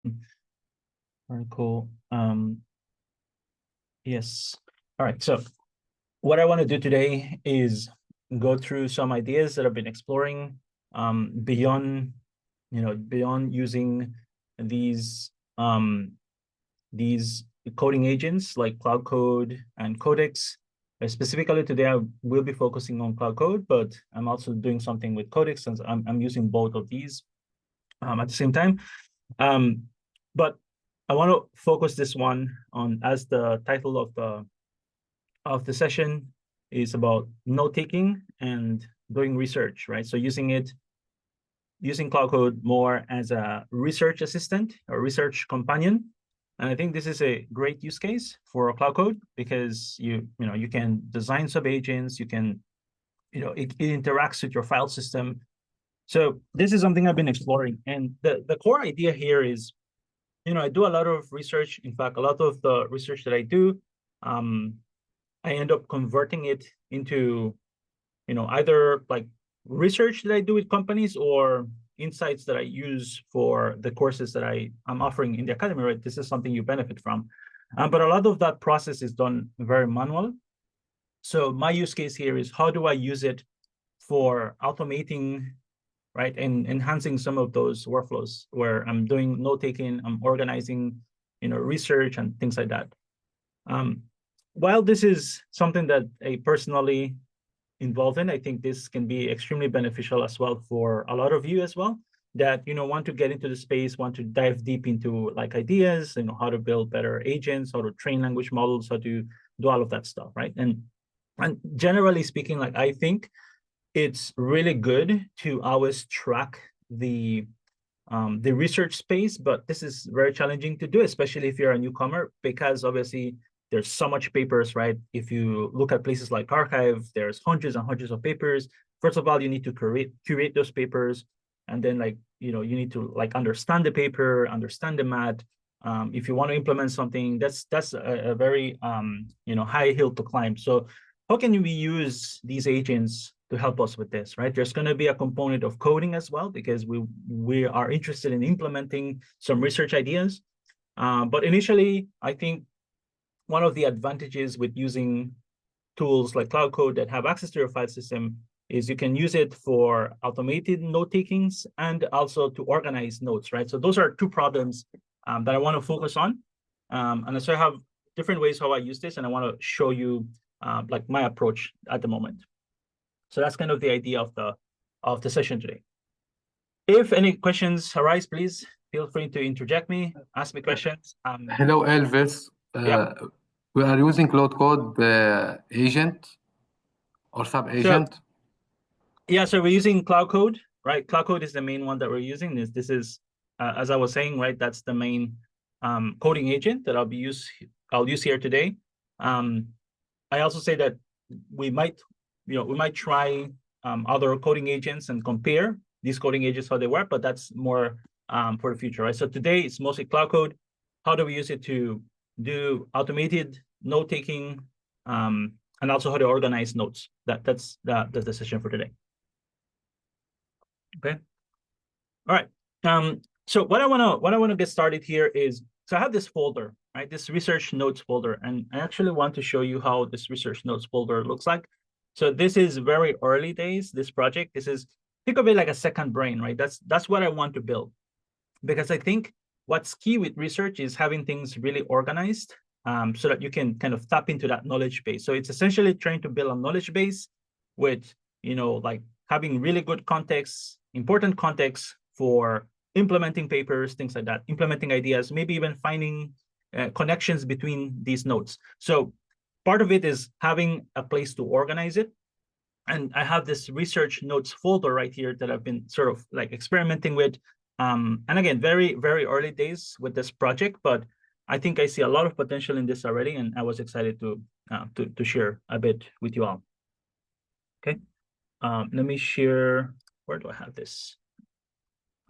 Very cool. Yes. All right. So what I want to do today is go through some ideas that I've been exploring beyond, beyond using these these coding agents like Cloud Code and Codex. Specifically today, I will be focusing on Cloud Code, but I'm also doing something with Codex since I'm using both of these at the same time. But I want to focus this one on, as the title of the session is about note-taking and doing research, right? So using Cloud Code more as a research assistant or research companion. And I think this is a great use case for Cloud Code because you can design sub agents, you can, it interacts with your file system. So this is something I've been exploring. And the core idea here is, I do a lot of research. In fact, a lot of the research that I do, I end up converting it into, either like research that I do with companies or insights that I use for the courses that I'm offering in the academy, right? This is something you benefit from. But a lot of that process is done very manual. So my use case here is, how do I use it for automating, right, and enhancing some of those workflows where I'm doing note-taking, I'm organizing, research and things like that. While this is something that I personally involved in, I think this can be extremely beneficial as well for a lot of you as well, that, want to get into the space, want to dive deep into like ideas, how to build better agents, how to train language models, how to do all of that stuff, right? And generally speaking, like, I think it's really good to always track the research space, but this is very challenging to do, especially if you're a newcomer, because obviously there's so much papers, right? If you look at places like Archive, there's hundreds and hundreds of papers. First of all, you need to curate those papers, and then you need to understand the paper, understand the math. If you want to implement something, that's a very high hill to climb. So how can we use these agents to help us with this, right? There's going to be a component of coding as well, because we are interested in implementing some research ideas. But initially, I think one of the advantages with using tools like Cloud Code that have access to your file system is you can use it for automated note takings and also to organize notes, right? So those are two problems that I want to focus on. And so I have different ways how I use this, and I want to show you like my approach at the moment. So that's kind of the idea of the session today. If any questions arise, please feel free to interject me, ask me questions. Hello, Elvis. Yeah. We are using Cloud Code agent or sub-agent. So we're using Cloud Code, right? Cloud Code is the main one that we're using. This is as I was saying, right? That's the main coding agent that I'll use here today. I also say that we might try other coding agents and compare these coding agents, how they work, but that's more for the future, right? So today it's mostly Cloud Code. How do we use it to do automated note taking, and also how to organize notes? That's the session for today. Okay. All right. So what I want to get started here is, so I have this folder, right? This research notes folder, and I actually want to show you how this research notes folder looks like. So this is very early days, this project. This is, think of it like a second brain, right? That's what I want to build, because I think what's key with research is having things really organized, so that you can kind of tap into that knowledge base. So it's essentially trying to build a knowledge base with, like having really good context, important context for implementing papers, things like that, implementing ideas, maybe even finding connections between these nodes. So part of it is having a place to organize it. And I have this research notes folder right here that I've been sort of like experimenting with. And again, very, very early days with this project, but I think I see a lot of potential in this already, and I was excited to share a bit with you all. Okay, let me share. Where do I have this?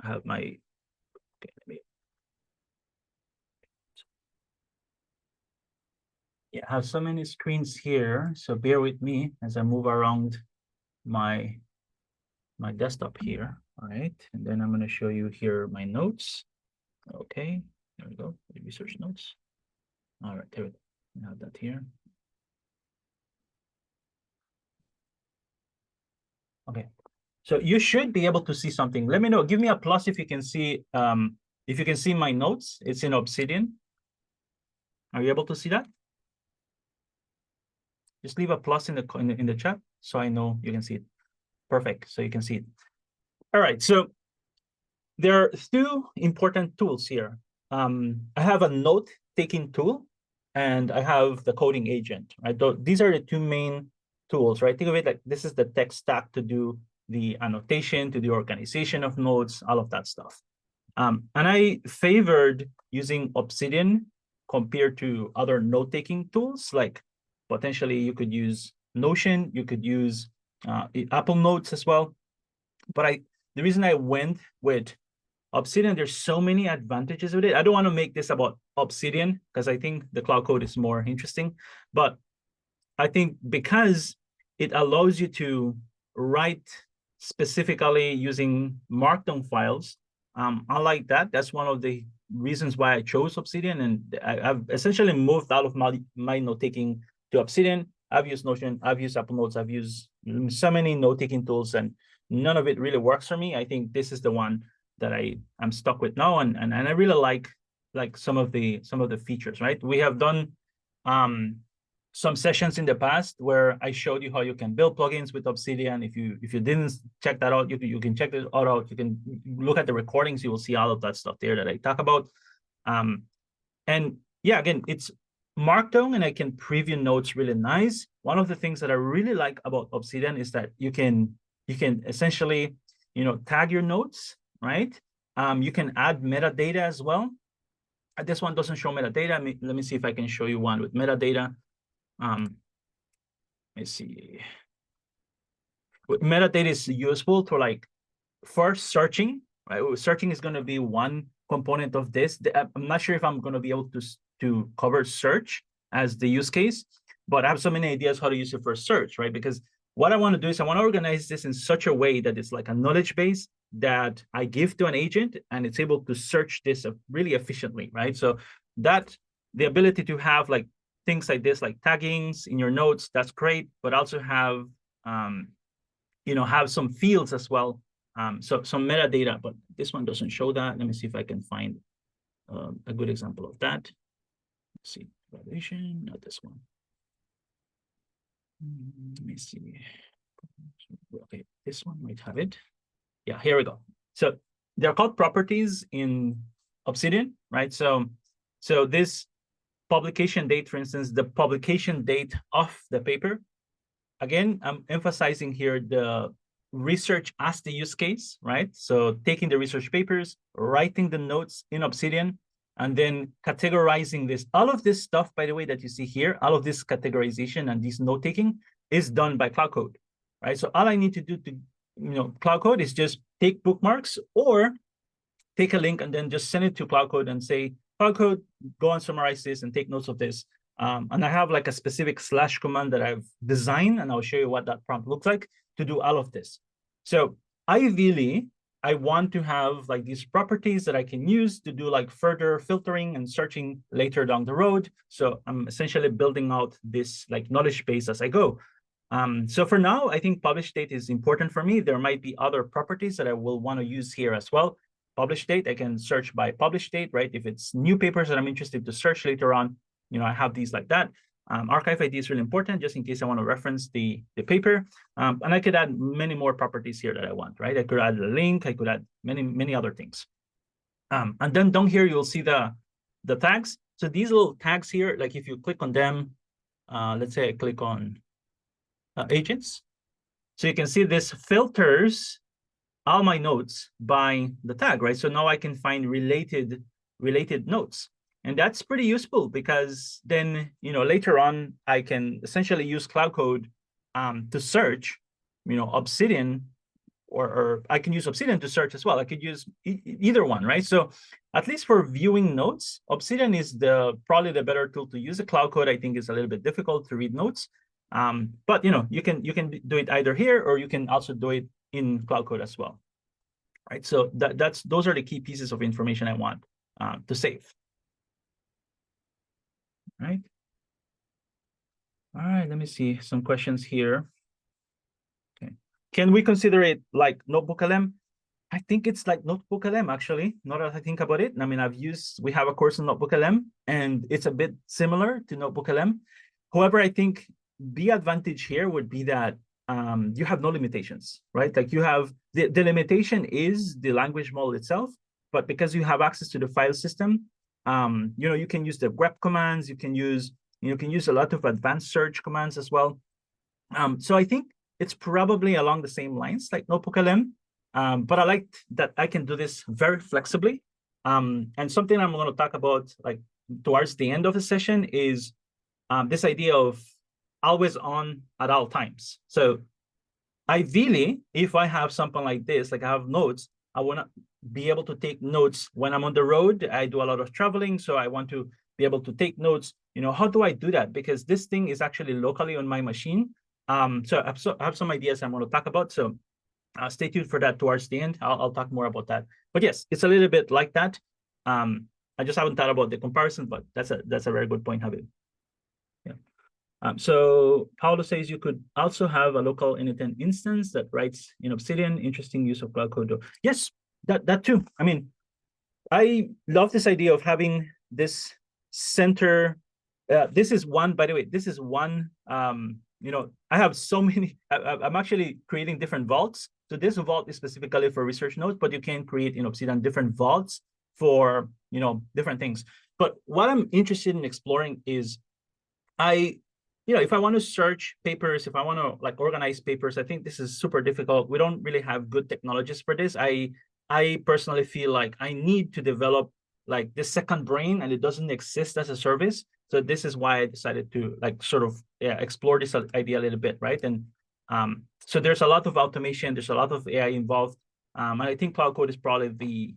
I have my. Okay, let me. Yeah, I have so many screens here, so bear with me as I move around my desktop here. All right, and then I'm going to show you here my notes. Okay, there we go. The research notes. All right, there we go. We have that here. Okay, so you should be able to see something. Let me know. Give me a plus if you can see my notes. It's in Obsidian. Are you able to see that? Just leave a plus in the chat so I know you can see it. Perfect. So you can see it. All right. So there are two important tools here. I have a note-taking tool, and I have the coding agent. Right. These are the two main tools. Right. Think of it like this is the tech stack to do the annotation, to the organization of notes, all of that stuff. And I favored using Obsidian compared to other note-taking tools. Like potentially you could use Notion, you could use Apple Notes as well. But the reason I went with Obsidian, there's so many advantages with it. I don't want to make this about Obsidian because I think the Cloud Code is more interesting. But I think because it allows you to write specifically using Markdown files, I like that. That's one of the reasons why I chose Obsidian. And I've essentially moved out of my note-taking to Obsidian. I've used Notion, I've used Apple Notes, I've used so many note-taking tools, and none of it really works for me. I think this is the one that I'm stuck with now, and I really like some of the features. Right, we have done some sessions in the past where I showed you how you can build plugins with Obsidian. If you didn't check that out, you can check it out. You can look at the recordings. You will see all of that stuff there that I talk about. And yeah, again, it's Markdown, and I can preview notes really nice. One of the things that I really like about Obsidian is that you can essentially tag your notes, right? You can add metadata as well. This one doesn't show metadata. Let me see if I can show you one with metadata. Let's see. Metadata is useful to like first searching, right? Searching is going to be one component of this. I'm not sure if I'm going to be able to cover search as the use case, but I have so many ideas how to use it for search, right? Because what I want to do is I want to organize this in such a way that it's like a knowledge base that I give to an agent, and it's able to search this really efficiently, right? So that the ability to have like things like this, like taggings in your notes, that's great, but also have have some fields as well. So some metadata, but this one doesn't show that. Let me see if I can find a good example of that. Let's see, evaluation, not this one. Let me see. Okay, this one might have it. Yeah, here we go. So they're called properties in Obsidian, right? So this publication date, for instance, the publication date of the paper. Again, I'm emphasizing here the research as the use case, right? So taking the research papers, writing the notes in Obsidian, and then categorizing this. All of this stuff, by the way, that you see here, all of this categorization and this note-taking is done by Cloud Code, right? So all I need to do to, Cloud Code is just take bookmarks or take a link and then just send it to Cloud Code and say, Cloud Code, go and summarize this and take notes of this. And I have like a specific / command that I've designed, and I'll show you what that prompt looks like to do all of this. So ideally, I want to have like these properties that I can use to do like further filtering and searching later down the road. So I'm essentially building out this like knowledge base as I go. So for now, I think publish date is important for me. There might be other properties that I will want to use here as well. Publish date, I can search by publish date, right? If it's new papers that I'm interested to search later on, I have these like that. Archive ID is really important just in case I want to reference the paper. And I could add many more properties here that I want, right? I could add a link, I could add many other things. And then down here, you'll see the tags. So these little tags here, like if you click on them, let's say I click on agents. So you can see this filters all my notes by the tag, right? So now I can find related notes. And that's pretty useful because then, later on, I can essentially use Cloud Code to search, Obsidian, or I can use Obsidian to search as well. I could use either one, right? So at least for viewing notes, Obsidian is probably the better tool to use. The Cloud Code, I think, is a little bit difficult to read notes. But you can do it either here, or you can also do it in Cloud Code as well, right? So those are the key pieces of information I want to save. Right. All right, let me see some questions here. Okay. Can we consider it like Notebook LM? I think it's like Notebook LM, actually, now that I think about it. I mean, we have a course in Notebook LM, and it's a bit similar to Notebook LM. However, I think the advantage here would be that you have no limitations, right? Like you have, the limitation is the language model itself, but because you have access to the file system, you can use the grep commands, you can use a lot of advanced search commands as well. So I think it's probably along the same lines like Notebook LM, but I like that I can do this very flexibly. And something I'm going to talk about like towards the end of the session is this idea of always on at all times. So ideally, if I have something like this, like I have notes, I want to be able to take notes when I'm on the road. I do a lot of traveling, so I want to be able to take notes. How do I do that? Because this thing is actually locally on my machine. So I have some ideas I'm going to talk about. So stay tuned for that towards the end. I'll talk more about that. But yes, it's a little bit like that. I just haven't thought about the comparison, but that's a very good point, Javier. Yeah. So Paulo says you could also have a local init instance that writes in Obsidian. Interesting use of Cloud Code. Yes, that too. I mean, I love this idea of having this center. This is one, by the way, this is one, I have so many, I'm actually creating different vaults. So this vault is specifically for research notes, but you can create in Obsidian different vaults for, different things. But what I'm interested in exploring is if I want to search papers, if I want to like organize papers, I think this is super difficult. We don't really have good technologies for this. I personally feel like I need to develop like this second brain, and it doesn't exist as a service. So this is why I decided to like sort of explore this idea a little bit, right? And so there's a lot of automation, there's a lot of AI involved, and I think Cloud Code is probably the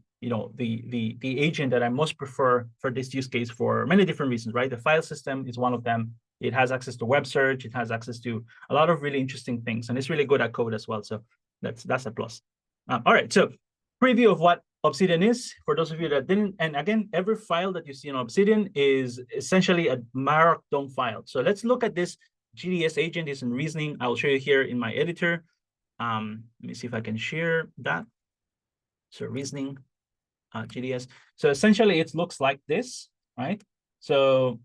agent that I most prefer for this use case for many different reasons, right? The file system is one of them. It has access to web search. It has access to a lot of really interesting things, and it's really good at code as well. So that's a plus. All right, so preview of what Obsidian is for those of you that didn't. And again, every file that you see in Obsidian is essentially a Markdown file. So let's look at this GDS agent is in reasoning. I'll show you here in my editor. Let me see if I can share that. So reasoning, GDS. So essentially, it looks like this, right? So,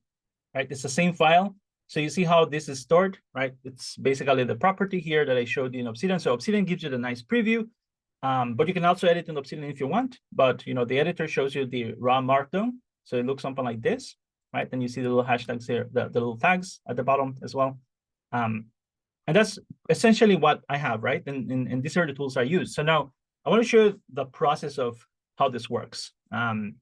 right, it's the same file. So you see how this is stored, right? It's basically the property here that I showed you in Obsidian. So Obsidian gives you the nice preview, but you can also edit in Obsidian if you want. But the editor shows you the raw Markdown. So it looks something like this, right? And you see the little hashtags here, the little tags at the bottom as well. And that's essentially what I have, right? And these are the tools I use. So now I want to show you the process of how this works. And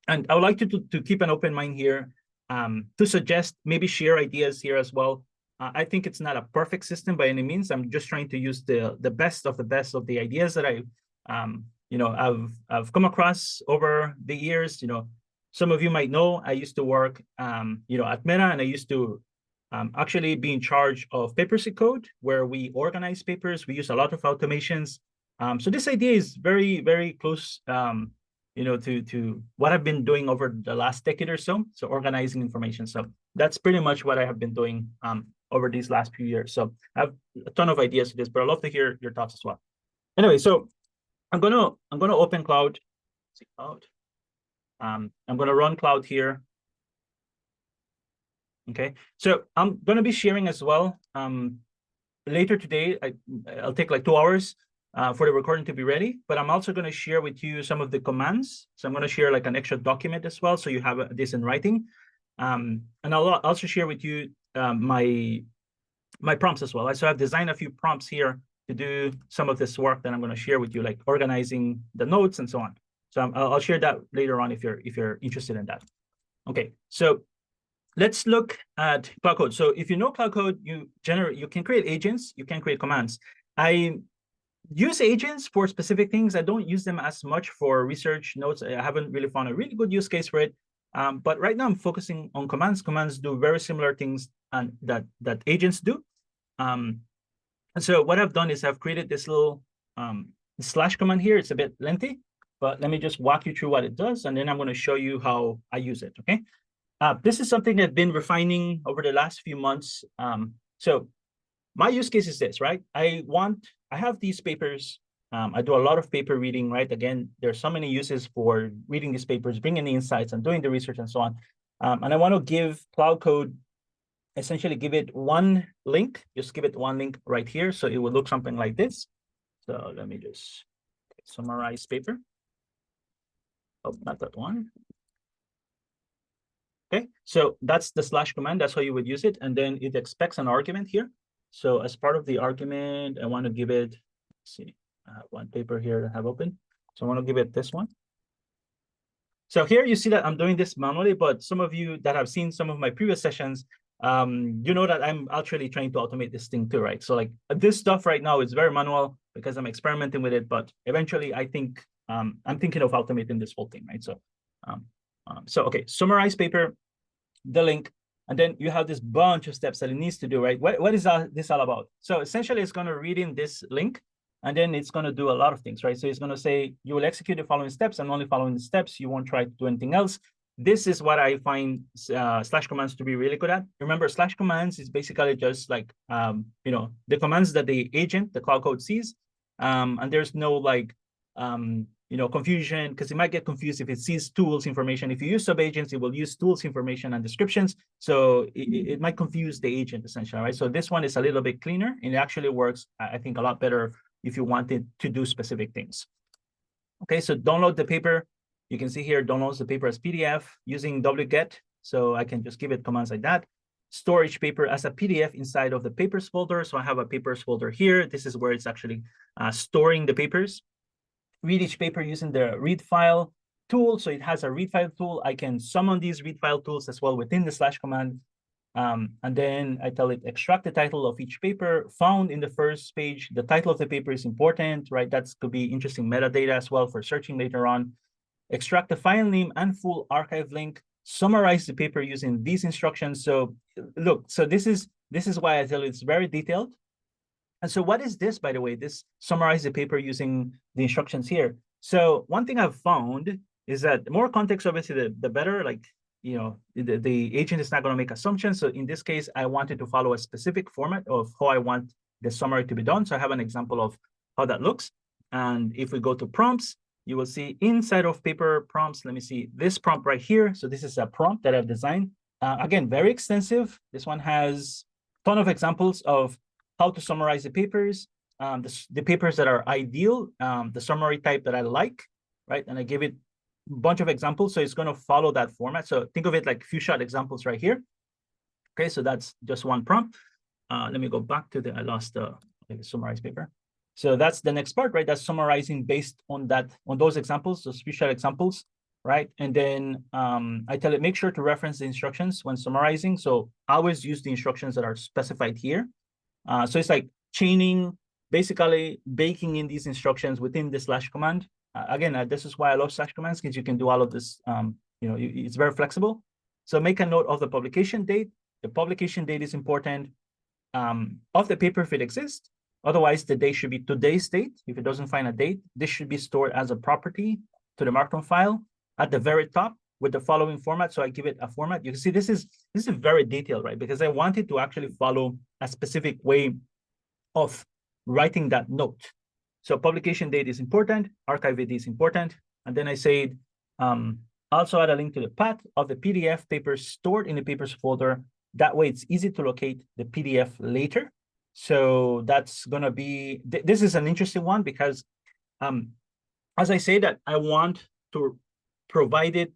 I would like to keep an open mind here, to suggest, maybe share ideas here as well. I think it's not a perfect system by any means. I'm just trying to use the best of the ideas that I've come across over the years. Some of you might know I used to work at Meta, and I used to actually be in charge of paper-seq code, where we organize papers. We use a lot of automations. So this idea is very, very close to what I've been doing over the last decade or so. So organizing information. So that's pretty much what I have been doing over these last few years. So I have a ton of ideas to this, but I'd love to hear your thoughts as well. Anyway, so I'm gonna open Cloud. Let's see, Cloud. I'm gonna run Cloud here. Okay, so I'm gonna be sharing as well. Later today, I'll take like 2 hours for the recording to be ready, but I'm also going to share with you some of the commands. So I'm going to share like an extra document as well, so you have this in writing. And I'll also share with you my prompts as well. So I've designed a few prompts here to do some of this work that I'm going to share with you, like organizing the notes and so on. So I'll share that later on if you're interested in that. Okay, so let's look at Cloud Code. So if you know Cloud Code, you can create agents, you can create commands. I use agents for specific things. I don't use them as much for research notes. I haven't really found a really good use case for it. But right now I'm focusing on commands. Commands do very similar things that agents do. And so what I've done is I've created this little slash command here. It's a bit lengthy, but let me just walk you through what it does, and then I'm going to show you how I use it, okay? This is something I've been refining over the last few months. So my use case is this, right? I have these papers. I do a lot of paper reading, right? Again, there's so many uses for reading these papers, bringing the insights and doing the research and so on. And I want to give Cloud Code, essentially give it one link, just give it one link right here. So it will look something like this. So let me just summarize paper. Oh, not that one. Okay, so that's the slash command. That's how you would use it. And then it expects an argument here. So as part of the argument, I want to give it, let's see, I have one paper here that I have open. So I want to give it this one. So here you see that I'm doing this manually, but some of you that have seen some of my previous sessions, you know that I'm actually trying to automate this thing too, right? So like this stuff right now is very manual because I'm experimenting with it, but eventually I think I'm thinking of automating this whole thing, right? So okay, summarize paper, the link, and then you have this bunch of steps that it needs to do, right? What is this all about? So essentially it's going to read in this link, and then it's going to do a lot of things, right? So it's going to say, you will execute the following steps, and only following the steps. You won't try to do anything else. This is what I find slash commands to be really good at. Remember, slash commands is basically just like, the commands that the agent, the Cloud Code sees. And there's no like, confusion, because it might get confused if it sees tools information. If you use subagents, it will use tools information and descriptions. So it might confuse the agent essentially, right? So this one is a little bit cleaner, and it actually works, I think, a lot better if you wanted to do specific things. Okay, so download the paper. You can see here, downloads the paper as PDF using wget. So I can just give it commands like that. Store each paper as a PDF inside of the papers folder. So I have a papers folder here. This is where it's actually storing the papers. Read each paper using the read file tool. So it has a read file tool. I can summon these read file tools as well within the slash command. And then I tell it, extract the title of each paper found in the first page. The title of the paper is important, right? That could be interesting metadata as well for searching later on. Extract the file name and full archive link. Summarize the paper using these instructions. So look, so this is why I tell you it's very detailed. And so what is this, by the way? This summarize the paper using the instructions here. So one thing I've found is that the more context, obviously, the better. Like, the agent is not going to make assumptions. So in this case, I wanted to follow a specific format of how I want the summary to be done. So I have an example of how that looks. And if we go to prompts, you will see inside of paper prompts, let me see this prompt right here. So this is a prompt that I've designed. Again, very extensive. This one has a ton of examples of how to summarize the papers, the papers that are ideal, the summary type that I like, right? And I give it a bunch of examples, so it's going to follow that format. So think of it like few shot examples right here. Okay, so that's just one prompt. Let me go back to I lost the summarize paper. So that's the next part, right? That's summarizing based on those examples, those few shot examples, right? And then I tell it, make sure to reference the instructions when summarizing. So I always use the instructions that are specified here. So it's like chaining, basically baking in these instructions within the slash command. Again, this is why I love slash commands, because you can do all of this. It's very flexible. So make a note of the publication date. The publication date is important. Of the paper if it exists. Otherwise, the date should be today's date. If it doesn't find a date, this should be stored as a property to the Markdown file at the very top with the following format. So I give it a format. You can see this is very detailed, right? Because I wanted to actually follow a specific way of writing that note. So publication date is important, archive ID is important. And then I said, also add a link to the path of the PDF papers stored in the papers folder. That way it's easy to locate the PDF later. So that's going to be, this is an interesting one because as I say that I want to provide it,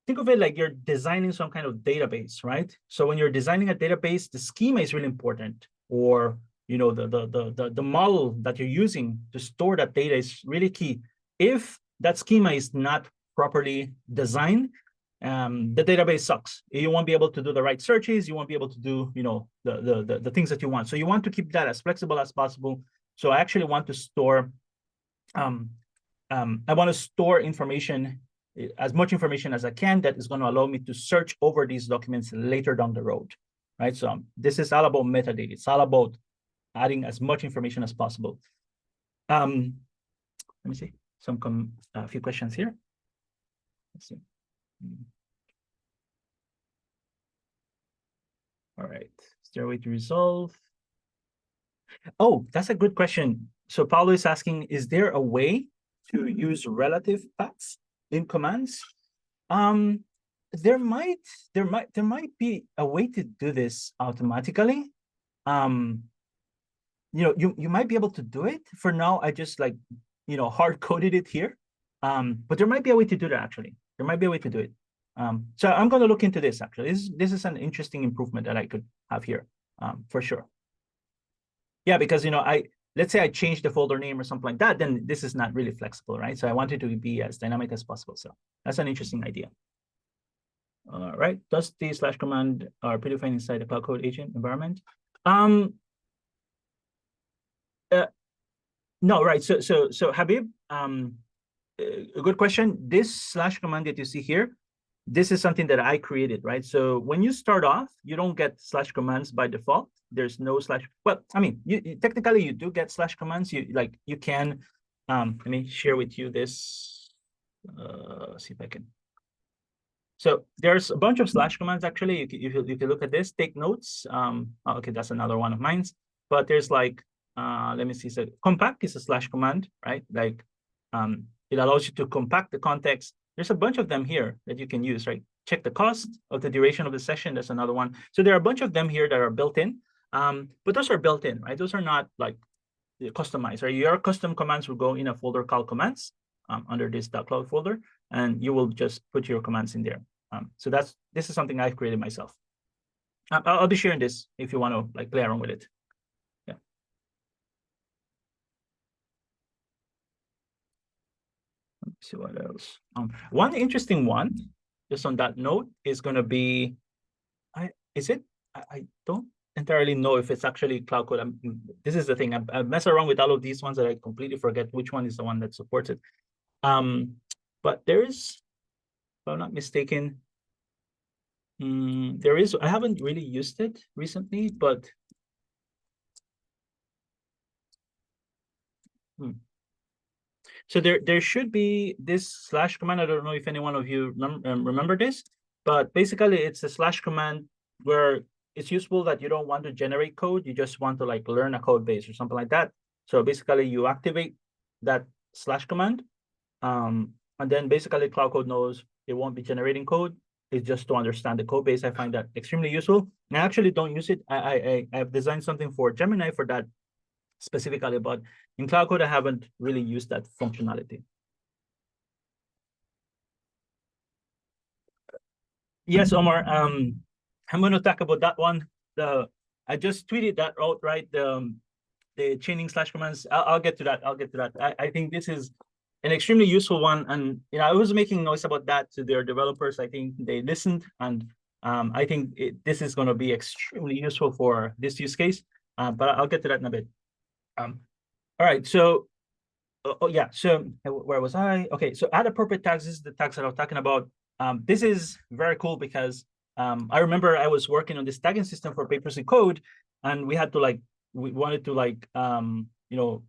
think of it like you're designing some kind of database, right? So when you're designing a database, the schema is really important, or the model that you're using to store that data is really key. If that schema is not properly designed, the database sucks. You won't be able to do the right searches. You won't be able to do the things that you want. So you want to keep that as flexible as possible. So I actually want to store I want to store information, as much information as I can, that is going to allow me to search over these documents later down the road, right? So this is all about metadata. It's all about adding as much information as possible. Let me see. a few questions here. Let's see. All right, is there a way to resolve? Oh, that's a good question. So Paulo is asking, is there a way to use relative paths in commands? There might be a way to do this automatically. You might be able to do it. For now, I just hard coded it here. But there might be a way to do that actually. There might be a way to do it. So I'm going to look into this actually. This is an interesting improvement that I could have here, for sure. Yeah, because let's say I change the folder name or something like that, then this is not really flexible, right? So I want it to be as dynamic as possible. So that's an interesting idea. All right, does the / command are predefined inside the Cloud Code agent environment? No, right. So Habib, a good question. This / command that you see here, this is something that I created, right? So when you start off, you don't get / commands by default. There's no / well, I mean, technically you do get / commands. You can, let me share with you this, see if I can. So there's a bunch of / commands actually. If you look at this, take notes. Okay, that's another one of mine. But there's let me see. So compact is a / command, right? It allows you to compact the context. There's a bunch of them here that you can use, right? Check the cost of the duration of the session. That's another one. So there are a bunch of them here that are built in. But those are built in, right? Those are not customized, right? Your custom commands will go in a folder called commands under this .cloud folder, and you will just put your commands in there. So this is something I've created myself. I'll be sharing this if you want to play around with it. Yeah. Let's see what else. One interesting one, just on that note, is going to be, I don't entirely know if it's actually Cloud Code. This is the thing. I mess around with all of these ones that I completely forget which one is the one that supports it. But there is, if I'm not mistaken, there is. I haven't really used it recently, but so there should be this / command. I don't know if any one of you remember this, but basically it's a / command where it's useful that you don't want to generate code. You just want to learn a code base or something like that. So basically you activate that / command, and then basically Cloud Code knows it won't be generating code. It's just to understand the code base. I find that extremely useful. And I actually don't use it. I've designed something for Gemini for that specifically, but in Cloud Code, I haven't really used that functionality. Yes, Omar. I'm going to talk about that one. I just tweeted that out, right? The chaining / commands. I'll get to that. I think this is an extremely useful one, and I was making noise about that to their developers. I think they listened, and I think this is going to be extremely useful for this use case. But I'll get to that in a bit. All right, so yeah, so where was I? Okay, so add appropriate tags. This is the tags that I was talking about. This is very cool because I remember I was working on this tagging system for papers in code, and we had to we wanted to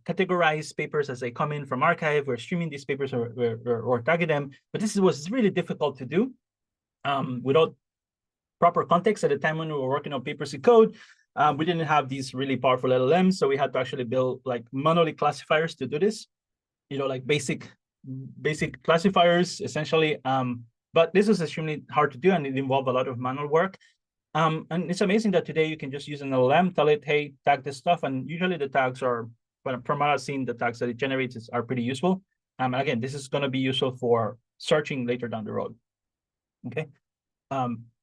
categorize papers as they come in from archive. We're streaming these papers or tagging them, but this was really difficult to do without proper context. At the time when we were working on papers in code, we didn't have these really powerful LLMs, so we had to actually build monolith classifiers to do this. Basic classifiers essentially. But this was extremely hard to do, and it involved a lot of manual work. And it's amazing that today you can just use an LLM, tell it, hey, tag this stuff, and usually the tags are, from what I've seen, the tags that it generates are pretty useful. And again, this is going to be useful for searching later down the road. Okay.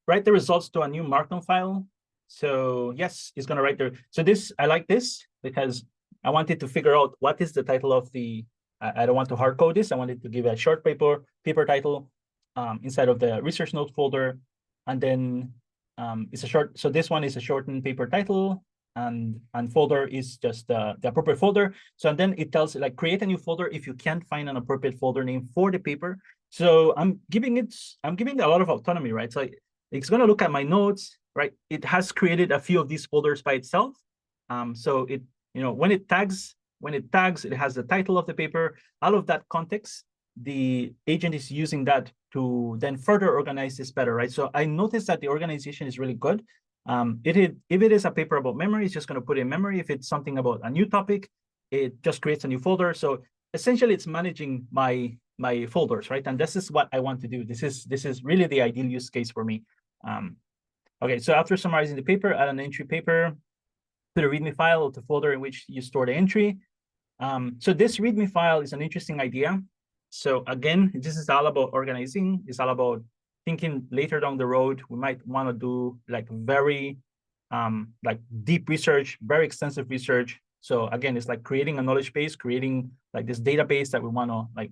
Write the results to a new Markdown file. So yes, it's going to write there. So I like this because I wanted to figure out what is the title of the. I don't want to hard code this. I wanted to give a short paper title inside of the research note folder, and then it's a short. So this one is a shortened paper title, and folder is just the appropriate folder. So and then it tells it create a new folder if you can't find an appropriate folder name for the paper. So I'm giving it a lot of autonomy, right? So it's going to look at my notes, right? It has created a few of these folders by itself. So it when it tags when it tags, it has the title of the paper. All of that context, the agent is using that to then further organize this better, right? So I noticed that the organization is really good. If it is a paper about memory, it's just going to put in memory. If it's something about a new topic, it just creates a new folder. So essentially, it's managing my folders, right? And this is what I want to do. This is really the ideal use case for me. Okay, so after summarizing the paper, add an entry paper to the README file of the folder in which you store the entry. So this README file is an interesting idea. So again, this is all about organizing. It's all about thinking later down the road. We might want to do like very like deep research, very extensive research. So again, it's like creating a knowledge base, creating like this database that we want to like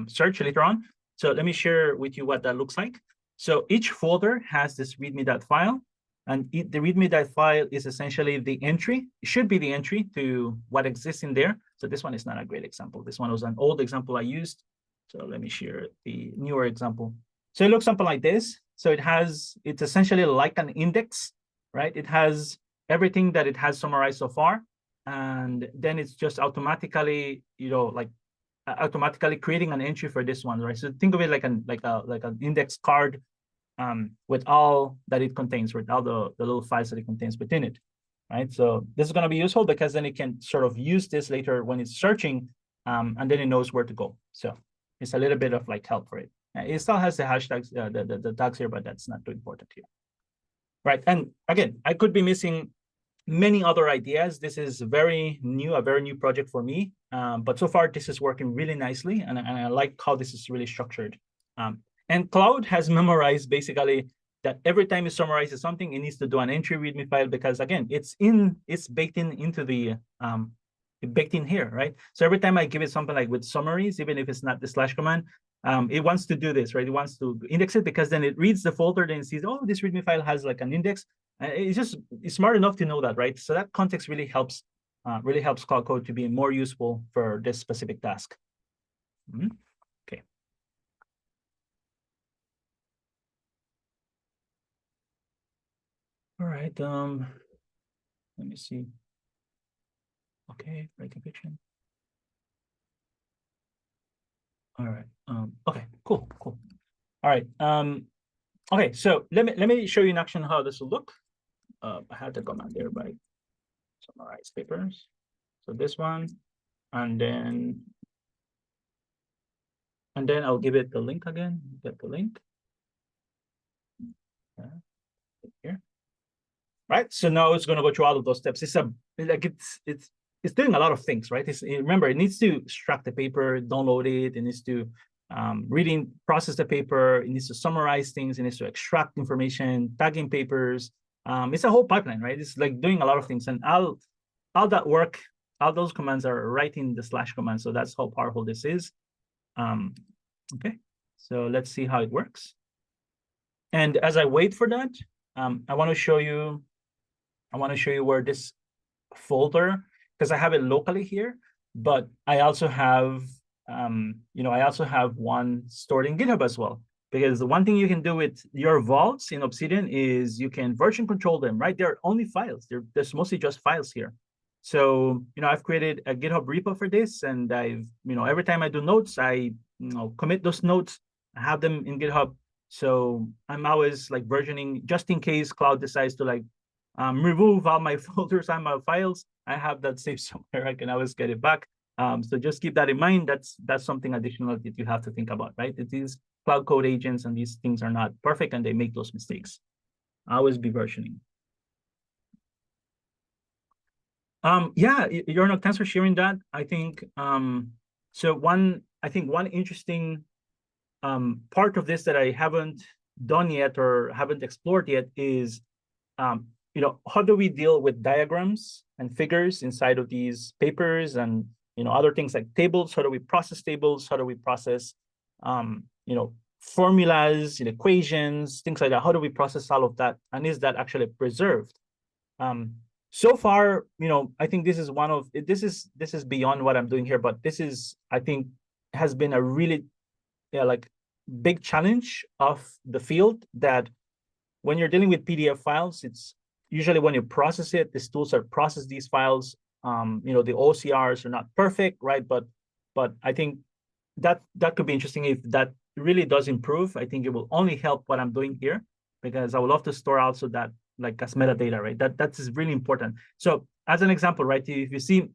search later on. So let me share with you what that looks like. So each folder has this readme.file, and the readme.file is essentially the entry. It should be the entry to what exists in there. So this one is not a great example. This one was an old example I used. So let me share the newer example. So it looks something like this. So it's essentially like an index, right? It has everything that it has summarized so far. And then it's just automatically, like automatically creating an entry for this one, right? So think of it like an index card with all that it contains, with all the little files that it contains within it, right? So this is going to be useful because then it can sort of use this later when it's searching, and then it knows where to go. So it's a little bit of like help for it. It still has the hashtags, the tags here, but that's not too important here, right? And again, I could be missing many other ideas. This is a very new project for me. But so far, this is working really nicely, and I like how this is really structured. And Claude has memorized basically that every time it summarizes something, it needs to do an entry README file because again, it's baked into the baked in here, right? So every time I give it something like with summaries, even if it's not the slash command, it wants to do this, right? It wants to index it because then it reads the folder, then it sees, oh, this README file has like an index. It's smart enough to know that, right? So that context really helps Cloud Code to be more useful for this specific task. Okay. All right. Let me see. Okay, breaking fiction. All right. Okay. Cool. All right. Okay. So let me show you in action how this will look. I had the command there by summarize papers. So this one, and then I'll give it the link again. Get the link. Here. Right. So now it's going to go through all of those steps. It's doing a lot of things, right? Remember, it needs to extract the paper, download it. It needs to process the paper. It needs to summarize things. It needs to extract information, tagging papers. It's a whole pipeline, right? It's like doing a lot of things, and all that work, all those commands are right in the slash command. So that's how powerful this is. Okay. So let's see how it works. And as I wait for that, I want to show you where this folder, because I have it locally here, but I also have one stored in GitHub as well. Because the one thing you can do with your vaults in Obsidian is you can version control them, right? They're only files. There's mostly just files here. So, I've created a GitHub repo for this, and every time I do notes, I commit those notes, I have them in GitHub. So I'm always like versioning just in case Claude decides to like remove all my folders and my files. I have that saved somewhere. I can always get it back. So just keep that in mind. That's something additional that you have to think about, right? These Cloud Code agents and these things are not perfect, and they make those mistakes. Always be versioning. Yeah, Jorno, thanks for sharing that. I think so. One interesting part of this that I haven't done yet or haven't explored yet is how do we deal with diagrams and figures inside of these papers, and other things like tables? How do we process tables? How do we process formulas, equations, things like that? How do we process all of that, and is that actually preserved? So far, I think this is beyond what I'm doing here, but this is, I think, has been a really big challenge of the field, that when you're dealing with PDF files, it's usually when you process it, these tools are process these files. You know, the OCRs are not perfect, right? But I think that could be interesting if that really does improve. I think it will only help what I'm doing here, because I would love to store also that like as metadata, right? That is really important. So as an example, right, if you see,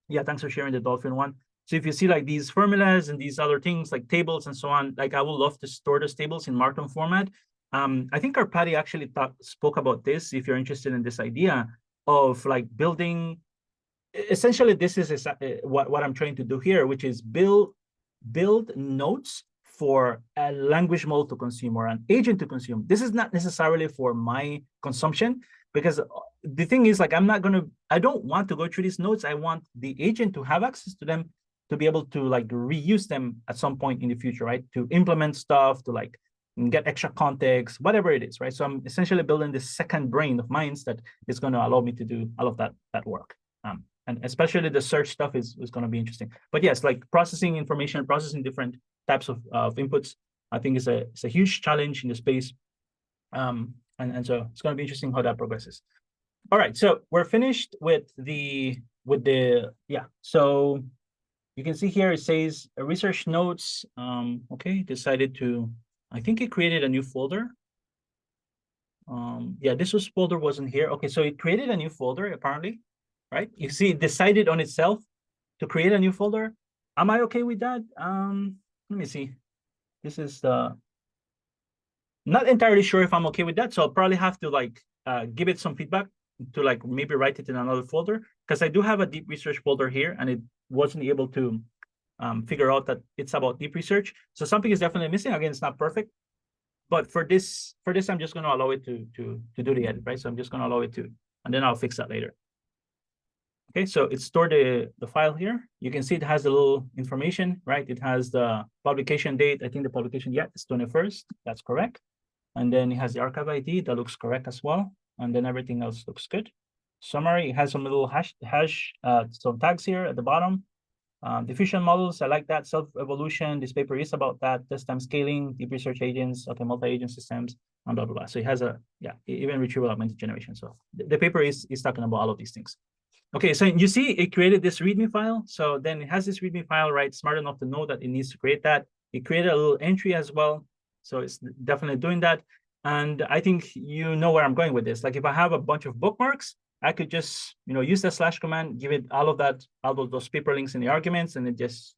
yeah, thanks for sharing the dolphin one. So if you see like these formulas and these other things like tables and so on, like I would love to store those tables in Markdown format. I think our Patty actually spoke about this. If you're interested in this idea of like building, essentially this is what I'm trying to do here, which is build notes for a language model to consume or an agent to consume. This is not necessarily for my consumption, because the thing is, like, I don't want to go through these notes. I want the agent to have access to them, to be able to like reuse them at some point in the future, right? To implement stuff, to like get extra context, whatever it is, right? So I'm essentially building this second brain of mine that is going to allow me to do all of that work. And especially the search stuff is going to be interesting. But yes, like processing information, processing different types of inputs, I think is a huge challenge in the space. And so it's going to be interesting how that progresses. All right, so we're finished with the yeah. So you can see here it says research notes. Okay, decided to, I think it created a new folder. Yeah, this folder wasn't here. Okay, so it created a new folder apparently, right? You see, it decided on itself to create a new folder. Am I okay with that? Let me see. This is not entirely sure if I'm okay with that. So I'll probably have to like give it some feedback to like maybe write it in another folder, because I do have a deep research folder here and it wasn't able to figure out that it's about deep research. So something is definitely missing. Again, it's not perfect, but for this, I'm just going to allow it to do the edit, right? So I'm just going to allow it to, and then I'll fix that later. Okay, so it stored the file here. You can see it has a little information, right? It has the publication date. I think the publication, yeah, it's 21st. That's correct. And then it has the archive ID. That looks correct as well. And then everything else looks good. Summary, it has some little some tags here at the bottom. Diffusion models, I like that. Self-evolution, this paper is about that. Test time scaling, deep research agents, okay, multi-agent systems, and blah, blah, blah. So it has even retrieval augmented generation. So the paper is talking about all of these things. Okay, so you see it created this README file. So then it has this README file, right? Smart enough to know that it needs to create that. It created a little entry as well. So it's definitely doing that. And I think you know where I'm going with this. Like if I have a bunch of bookmarks, I could just, use the / command, give it all of those paper links in the arguments, and it just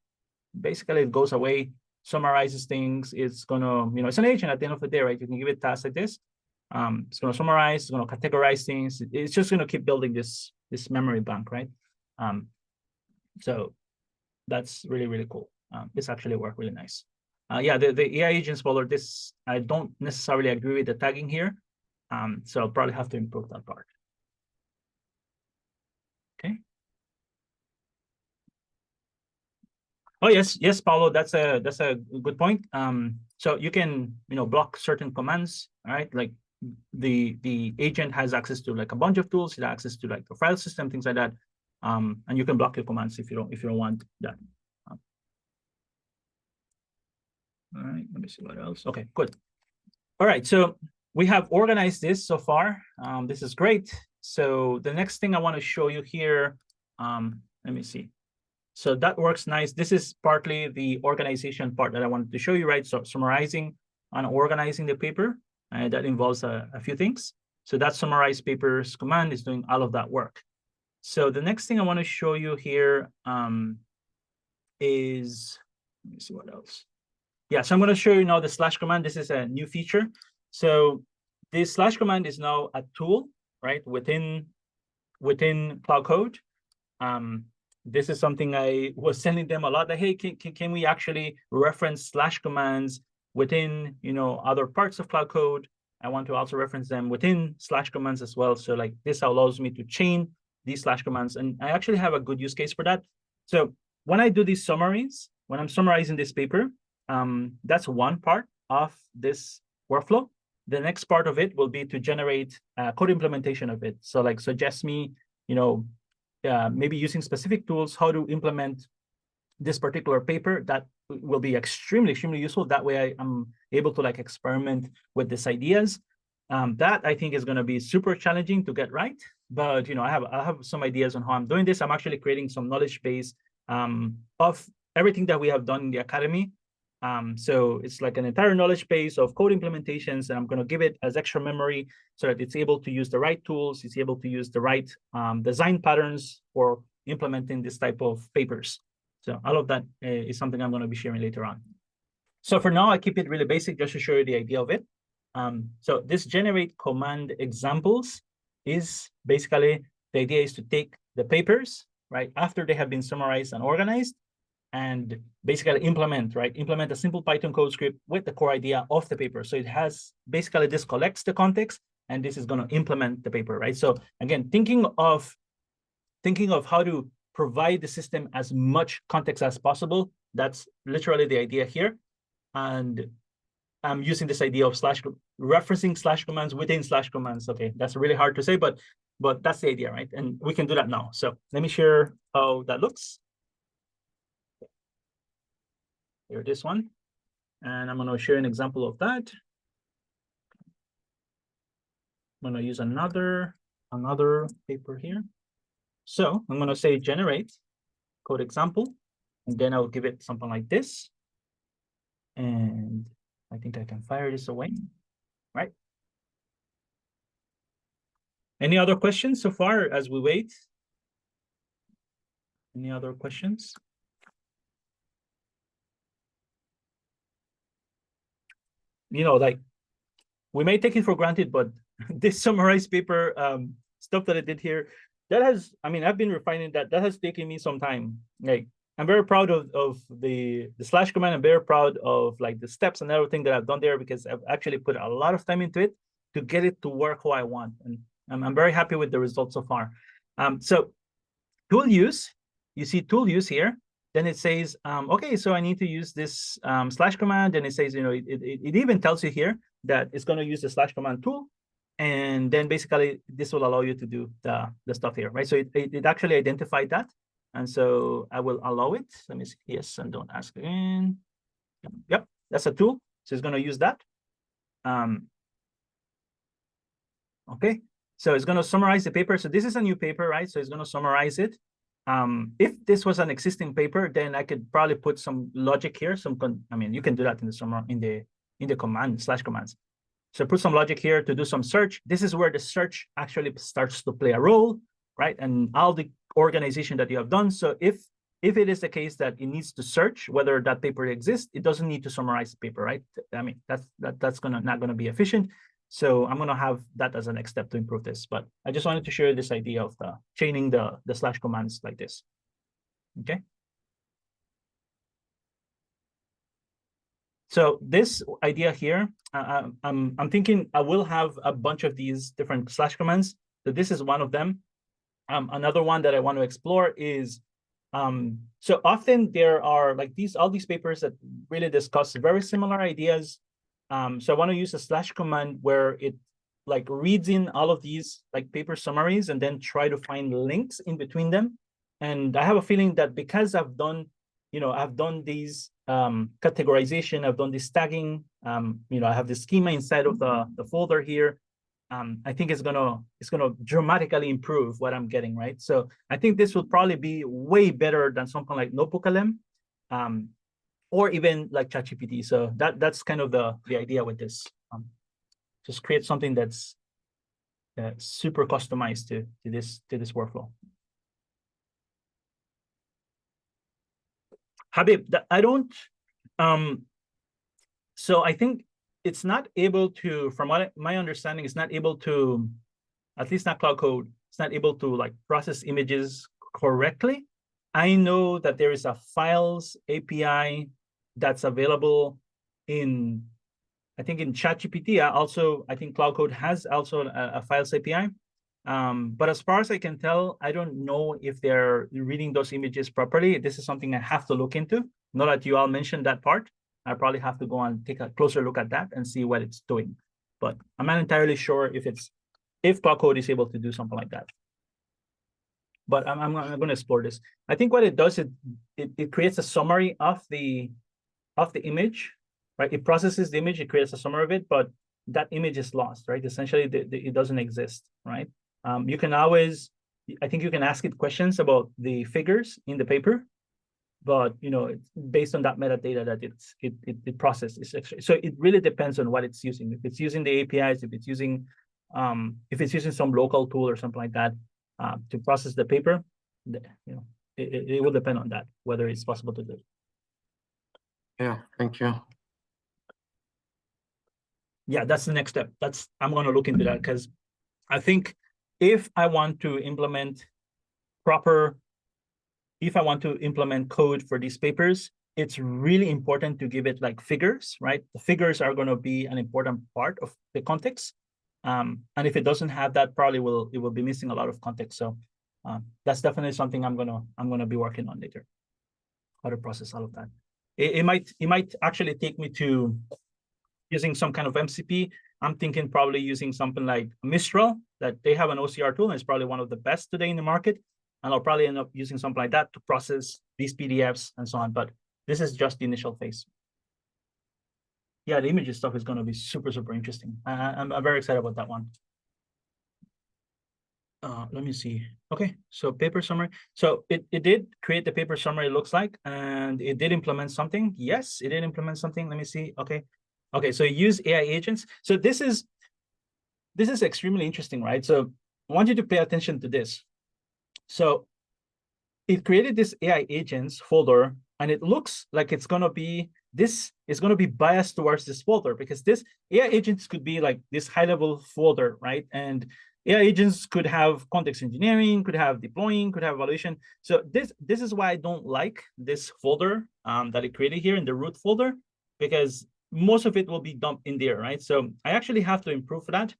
basically it goes away, summarizes things. It's gonna, it's an agent at the end of the day, right? You can give it tasks like this. It's gonna summarize, it's gonna categorize things. It's just gonna keep building this memory bank, right? So that's really, really cool. This actually worked really nice. Yeah, the AI agents folder, this, I don't necessarily agree with the tagging here. So I'll probably have to improve that part. Okay. Oh, yes, Paulo, that's a good point. So you can, block certain commands, all right? Like the agent has access to like a bunch of tools, it has access to like the file system, things like that. And you can block your commands if you don't want that. All right, let me see what else. Okay, good. All right, so we have organized this so far. This is great. So the next thing I want to show you here, let me see. So that works nice. This is partly the organization part that I wanted to show you, right? So summarizing and organizing the paper, and that involves a few things. So that summarize papers command is doing all of that work. So the next thing I want to show you here is, let me see what else. Yeah, so I'm going to show you now the / command. This is a new feature. So this / command is now a tool, right, within Cloud Code. This is something I was telling them a lot, that, hey, can we actually reference / commands within, other parts of Cloud Code? I want to also reference them within / commands as well. So like this allows me to chain these / commands. And I actually have a good use case for that. So when I do these summaries, when I'm summarizing this paper, that's one part of this workflow. The next part of it will be to generate code implementation of it. So like suggest me, maybe using specific tools, how to implement this particular paper. That will be extremely, extremely useful. That way I'm able to like experiment with these ideas. That I think is going to be super challenging to get right. But I have some ideas on how I'm doing this. I'm actually creating some knowledge base of everything that we have done in the academy. So it's like an entire knowledge base of code implementations, and I'm going to give it as extra memory so that it's able to use the right tools, it's able to use the right design patterns for implementing this type of papers. So all of that is something I'm going to be sharing later on. So for now, I keep it really basic just to show you the idea of it. So this generate command examples is basically, the idea is to take the papers, right, after they have been summarized and organized, and basically implement a simple Python code script with the core idea of the paper. So it has, basically this collects the context, and this is going to implement the paper, right? So again, thinking of how to provide the system as much context as possible, that's literally the idea here. And I'm using this idea of referencing slash commands within slash commands. Okay, that's really hard to say, but that's the idea, right? And we can do that now. So let me share how that looks. Here, this one. And I'm going to share an example of that. I'm going to use another paper here. So I'm going to say generate code example, and then I'll give it something like this. And I think I can fire this away, right? Any other questions so far as we wait? Any other questions? Like, we may take it for granted, but this summarized paper stuff that I did here, that has, I've been refining that. That has taken me some time. Like, I'm very proud of the slash command. I'm very proud of like the steps and everything that I've done there, because I've actually put a lot of time into it to get it to work how I want. And I'm very happy with the results so far. So tool use, you see tool use here. Then it says, okay, so I need to use this slash command. And it says, it even tells you here that it's going to use the slash command tool. And then basically this will allow you to do the stuff here, right? So it actually identified that. And so I will allow it. Let me see. Yes, and don't ask again. Yep, that's a tool. So it's going to use that. Okay, so it's going to summarize the paper. So this is a new paper, right? So it's going to summarize it. If this was an existing paper, then I could probably put some logic here. You can do that in the command slash commands. So put some logic here to do some search. This is where the search actually starts to play a role, right? And all the organization that you have done. So if it is the case that it needs to search whether that paper exists, it doesn't need to summarize the paper, right? That's not gonna be efficient. So I'm gonna have that as a next step to improve this. But I just wanted to share this idea of the chaining the slash commands like this. Okay. So this idea here, I'm thinking I will have a bunch of these different slash commands. So this is one of them. Another one that I want to explore is, so often there are like all these papers that really discuss very similar ideas. So I want to use a slash command where it like reads in all of these like paper summaries and then try to find links in between them. And I have a feeling that because I've done these categorization, I've done this tagging, I have the schema inside of the folder here. I think it's gonna dramatically improve what I'm getting, right? So I think this will probably be way better than something like NotebookLM, or even like ChatGPT. So that's kind of the idea with this. Just create something that's super customized to this workflow. Habib, I don't. So I think it's not able to, from what my understanding, it's not able to, at least not Cloud Code, it's not able to like process images correctly. I know that there is a files API that's available in, I think in ChatGPT. I think Cloud Code has also a files API. But as far as I can tell, I don't know if they're reading those images properly. This is something I have to look into. Not that you all mentioned that part. I probably have to go and take a closer look at that and see what it's doing. But I'm not entirely sure if Cloud Code is able to do something like that. But I'm going to explore this. I think what it does, it creates a summary of the image, right? It processes the image, it creates a summary of it, but that image is lost, right? Essentially, it doesn't exist, right? You can always, I think you can ask it questions about the figures in the paper, but it's based on that metadata that it processes. So it really depends on what it's using. If it's using the APIs, if it's using some local tool or something like that to process the paper, it will depend on that whether it's possible to do. Yeah, thank you. Yeah, that's the next step. I'm going to look into that, because I think if I want to implement code for these papers, it's really important to give it like figures, right? The figures are going to be an important part of the context. And if it doesn't have that, probably it will be missing a lot of context. So that's definitely something I'm gonna be working on later, how to process all of that. It might actually take me to using some kind of MCP. I'm thinking probably using something like Mistral, that they have an OCR tool, and it's probably one of the best today in the market. And I'll probably end up using something like that to process these PDFs and so on. But this is just the initial phase. Yeah, the images stuff is going to be super, super interesting. I'm very excited about that one. Let me see. Okay, so paper summary. So it did create the paper summary, it looks like, and it did implement something. Yes, it did implement something. Let me see. Okay, so use AI agents. So this is extremely interesting, right? So I want you to pay attention to this. So it created this AI agents folder, and it looks like this is going to be biased towards this folder, because this AI agents could be like this high-level folder, right? And AI agents could have context engineering, could have deploying, could have evaluation. So this is why I don't like this folder that it created here in the root folder, because most of it will be dumped in there, right? So I actually have to improve that.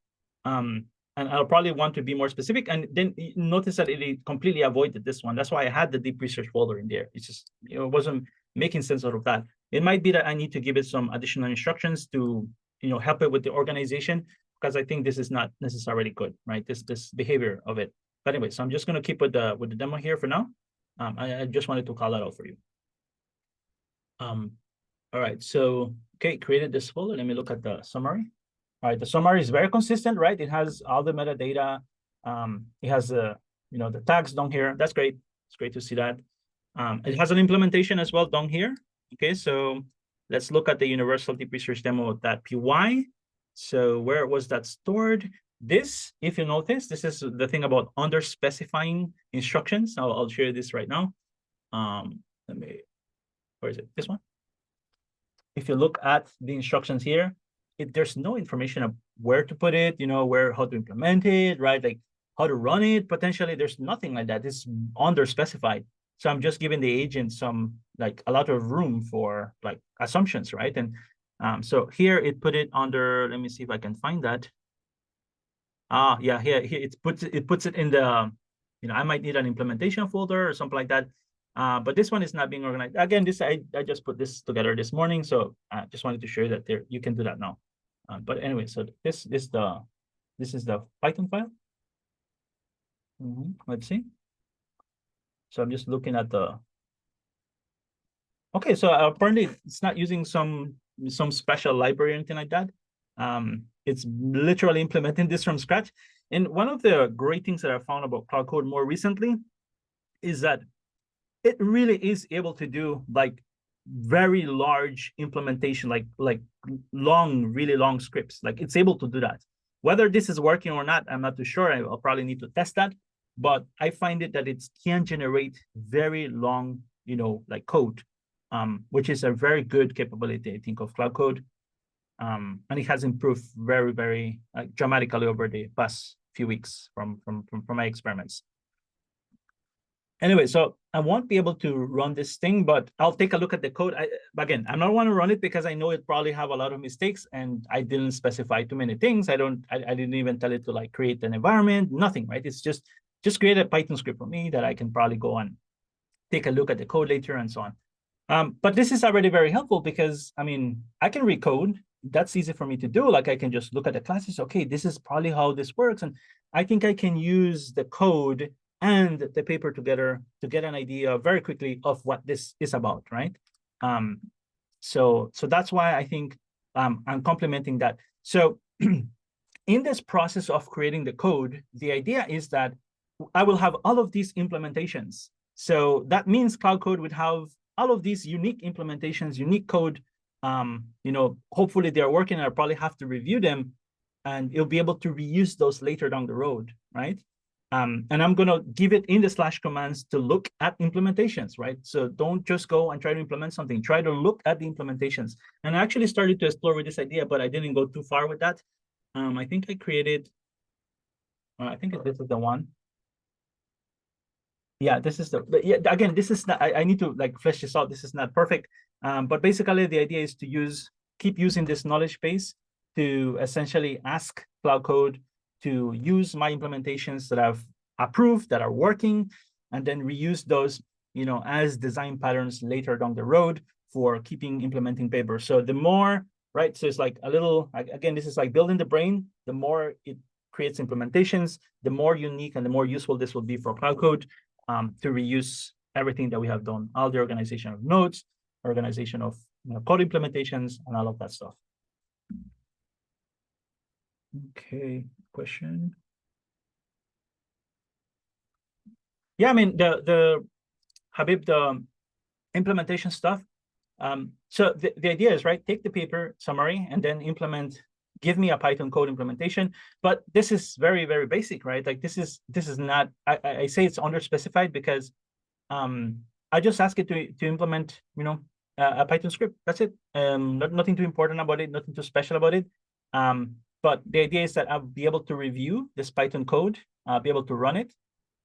And I'll probably want to be more specific. And then notice that it completely avoided this one. That's why I had the deep research folder in there. It's just, it wasn't making sense out of that. It might be that I need to give it some additional instructions to, help it with the organization, because I think this is not necessarily good, right? This behavior of it. But anyway, so I'm just going to keep with the demo here for now. I just wanted to call that out for you. All right, so, okay, created this folder. Let me look at the summary. All right, the summary is very consistent, right? It has all the metadata. It has the tags down here. That's great. It's great to see that. It has an implementation as well down here. Okay, so let's look at the universal deep research demo.py. So where was that stored? This, if you notice, this is the thing about under specifying instructions. I'll share this right now. Where is it? This one. If you look at the instructions here, there's no information of where to put it, how to implement it, right? Like how to run it, potentially. There's nothing like that. It's under specified. So I'm just giving the agent a lot of room for like assumptions, right? And so here it put it under, let me see if I can find that. Yeah, here it puts it in the, I might need an implementation folder or something like that. But this one is not being organized. Again, I just put this together this morning, so I just wanted to show you that you can do that now. But anyway, so this is the Python file. Let's see. So I'm just looking at the. Okay, so apparently it's not using some special library or anything like that. It's literally implementing this from scratch. And one of the great things that I found about Cloud Code more recently is that it really is able to do like very large implementation, like really long scripts. Like it's able to do that. Whether this is working or not, I'm not too sure. I'll probably need to test that. But I find it that it can generate very long, like code, which is a very good capability, I think, of Cloud Code. And it has improved very, very dramatically over the past few weeks from my experiments. Anyway, so I won't be able to run this thing, but I'll take a look at the code. Again, I don't want to run it because I know it probably have a lot of mistakes, and I didn't specify too many things. I didn't even tell it to like create an environment, nothing, right? It's just create a Python script for me that I can probably go and take a look at the code later and so on. But this is already very helpful because, I mean, I can recode. That's easy for me to do. Like I can just look at the classes. Okay, this is probably how this works. And I think I can use the code and the paper together to get an idea very quickly of what this is about, right? So that's why I think I'm complementing that. So in this process of creating the code, the idea is that I will have all of these implementations. So that means Cloud Code would have all of these unique implementations, unique code. Hopefully they're working. I'll probably have to review them, and you'll be able to reuse those later down the road, right? And I'm going to give it in the slash commands to look at implementations, right? So don't just go and try to implement something. Try to look at the implementations. And I actually started to explore with this idea, but I didn't go too far with that. I think I created, I think this is the one. Yeah, this is but yeah, again, this is not, I need to like flesh this out. This is not perfect. But basically the idea is to keep using this knowledge base to essentially ask Cloud Code to use my implementations that I've approved, that are working, and then reuse those, as design patterns later down the road for keeping implementing paper. So the more, right? So it's like a little, again, this is like building the brain. The more it creates implementations, the more unique and the more useful this will be for Cloud Code. To reuse everything that we have done, all the organization of nodes, organization of code implementations, and all of that stuff. Okay, question. Yeah, I mean, the Habib, the implementation stuff. So the idea is, right, take the paper summary and then give me a Python code implementation. But this is very, very basic, right? Like this is not, I say it's under-specified because I just ask it to implement, a Python script. That's it. Nothing too important about it, nothing too special about it. But the idea is that I'll be able to review this Python code, be able to run it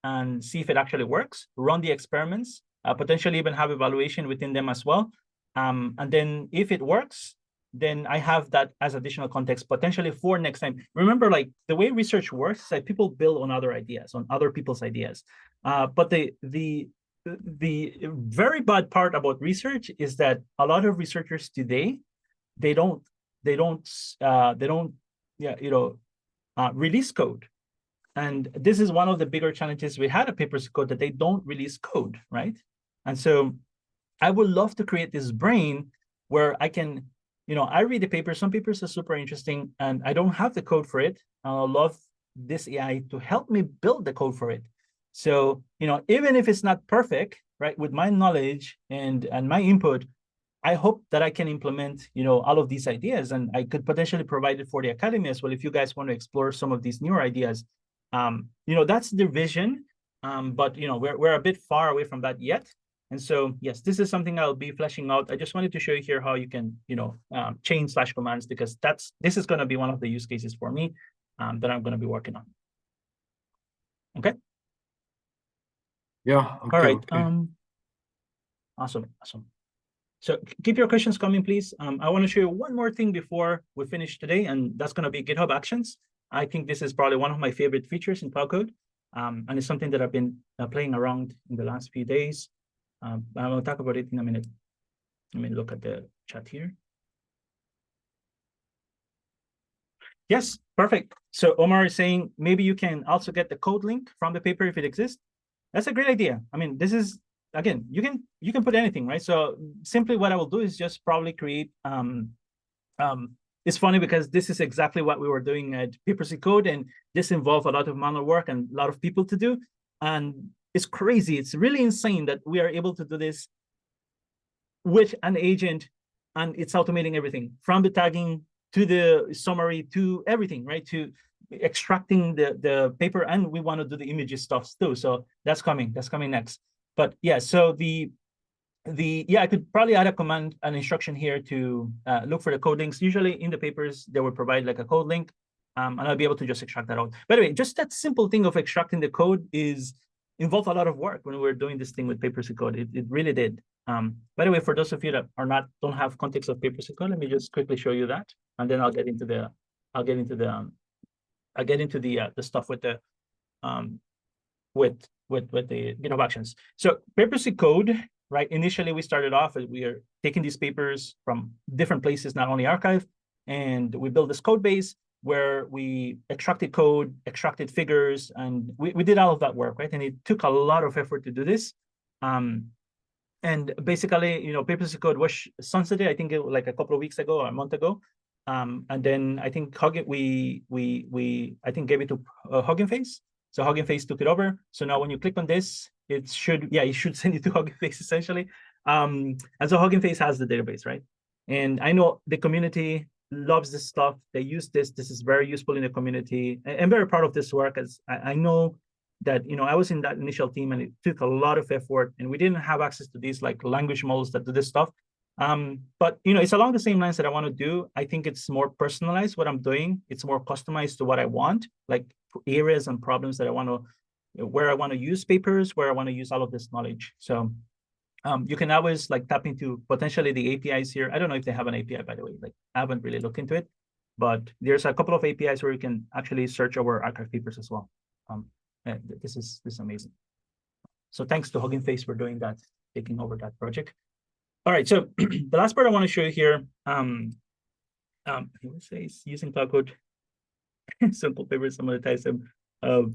and see if it actually works, run the experiments, potentially even have evaluation within them as well. And then if it works, then I have that as additional context potentially for next time. Remember, like the way research works is like people build on other ideas, on other people's ideas. But the very bad part about research is that a lot of researchers today, they don't release code. And this is one of the bigger challenges we had at Papers Code, that they don't release code, right? And so I would love to create this brain where I can, I read the paper. Some papers are super interesting and I don't have the code for it. I'll love this AI to help me build the code for it. So, even if it's not perfect, right, with my knowledge and my input, I hope that I can implement, all of these ideas, and I could potentially provide it for the academy as well. If you guys want to explore some of these newer ideas, that's the vision. But we're a bit far away from that yet. And so, yes, this is something I'll be fleshing out. I just wanted to show you here how you can, change slash commands, because this is going to be one of the use cases for me that I'm going to be working on. Okay. Yeah. Okay, all right. okay. Awesome. So keep your questions coming, please. I want to show you one more thing before we finish today, and that's going to be GitHub Actions. I think this is probably one of my favorite features in Cloud Code, and it's something that I've been playing around in the last few days. I will talk about it in a minute. Let me look at the chat here. Yes, perfect. So Omar is saying maybe you can also get the code link from the paper if it exists. That's a great idea. I mean, this is, again, you can put anything, right? So simply what I will do is just probably create, it's funny because this is exactly what we were doing at Papers Code, and this involved a lot of manual work and a lot of people to do. And it's crazy. It's really insane that we are able to do this with an agent, and it's automating everything from the tagging to the summary to everything, right? To extracting the paper, and we want to do the images stuff too. So that's coming next. But yeah, so I could probably add an instruction here to look for the code links. Usually in the papers, they will provide like a code link, and I'll be able to just extract that out. By the way, just that simple thing of extracting the code involved a lot of work when we were doing this thing with Papers Code. It really did. By the way, for those of you that don't have context of Papers Code, let me just quickly show you that, and then I'll get into the stuff with the with the GitHub Actions. So Papers Code, right? Initially, we started off as we are taking these papers from different places, not only archive, and we built this code base where we extracted code, extracted figures, and we did all of that work, right? And it took a lot of effort to do this. And basically, Papers Code was sunsetted, I think like a couple of weeks ago or a month ago. And then I think we I think gave it to Hugging Face. So Hugging Face took it over. So now when you click on this, it should send you to Hugging Face essentially. And so Hugging Face has the database, right? And I know the community loves this stuff. They use this. This is very useful in the community. I'm very proud of this work, as I know that, you know, I was in that initial team and it took a lot of effort, and we didn't have access to these like language models that do this stuff. But you know, it's along the same lines that I want to do. I think it's more personalized what I'm doing. It's more customized to what I want, like areas and problems that I want to, where I want to use papers, where I want to use all of this knowledge. So you can always like tap into potentially the APIs here. I don't know if they have an API, by the way. Like I haven't really looked into it, but there's a couple of APIs where you can actually search our archive papers as well. This is amazing. So thanks to Hugging Face for doing that, taking over that project. All right, so the last part I want to show you here, let's say it's using Cloud Code, simple papers, monetize them,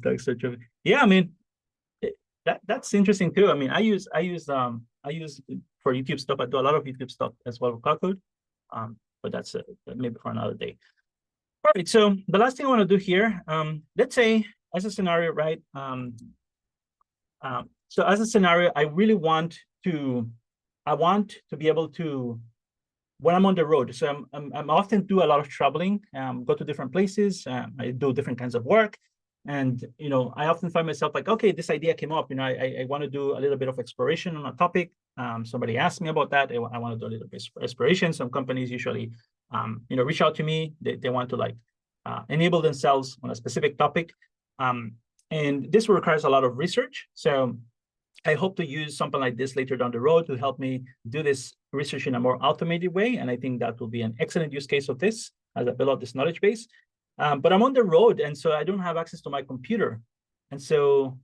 text search of, yeah, I mean, that's interesting too. I mean, I use for YouTube stuff. I do a lot of YouTube stuff as well with Cloud Code, but that's maybe for another day. All right, so the last thing I want to do here, let's say as a scenario, right? So as a scenario, I really want to be able to, when I'm on the road, so I'm often do a lot of traveling, go to different places, I do different kinds of work. And, you know, I often find myself like, okay, this idea came up, you know, I want to do a little bit of exploration on a topic. Somebody asked me about that. I want to do a little bit of exploration. Some companies usually, you know, reach out to me. They want to like enable themselves on a specific topic. And this requires a lot of research. So I hope to use something like this later down the road to help me do this research in a more automated way. And I think that will be an excellent use case of this as I build out this knowledge base. But I'm on the road, and so I don't have access to my computer. And so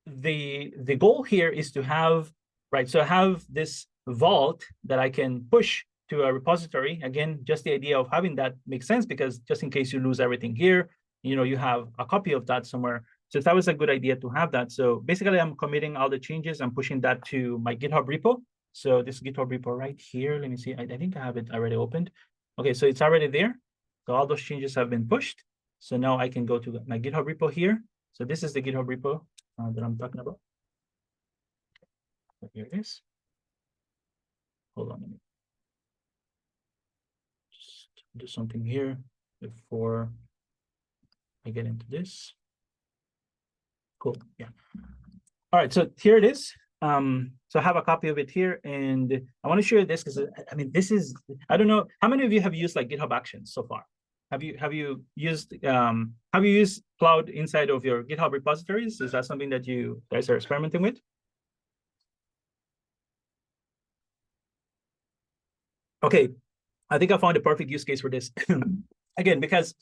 the goal here is to have, right, so I have this vault that I can push to a repository. Again, just the idea of having that makes sense, because just in case you lose everything here, you know, you have a copy of that somewhere. So that was a good idea to have that. So basically, I'm committing all the changes. I'm pushing that to my GitHub repo. So this GitHub repo right here, let me see. I think I have it already opened. Okay, so it's already there. So all those changes have been pushed. So now I can go to my GitHub repo here. So this is the GitHub repo that I'm talking about. So here it is. Hold on a minute. Just do something here before I get into this. Cool, yeah. All right, so here it is. So I have a copy of it here, and I want to show you this because I mean, this is, I don't know, how many of you have used like GitHub Actions so far? Have you used Cloud inside of your GitHub repositories? Is that something that you guys are experimenting with? Okay, I think I found the perfect use case for this. Again, because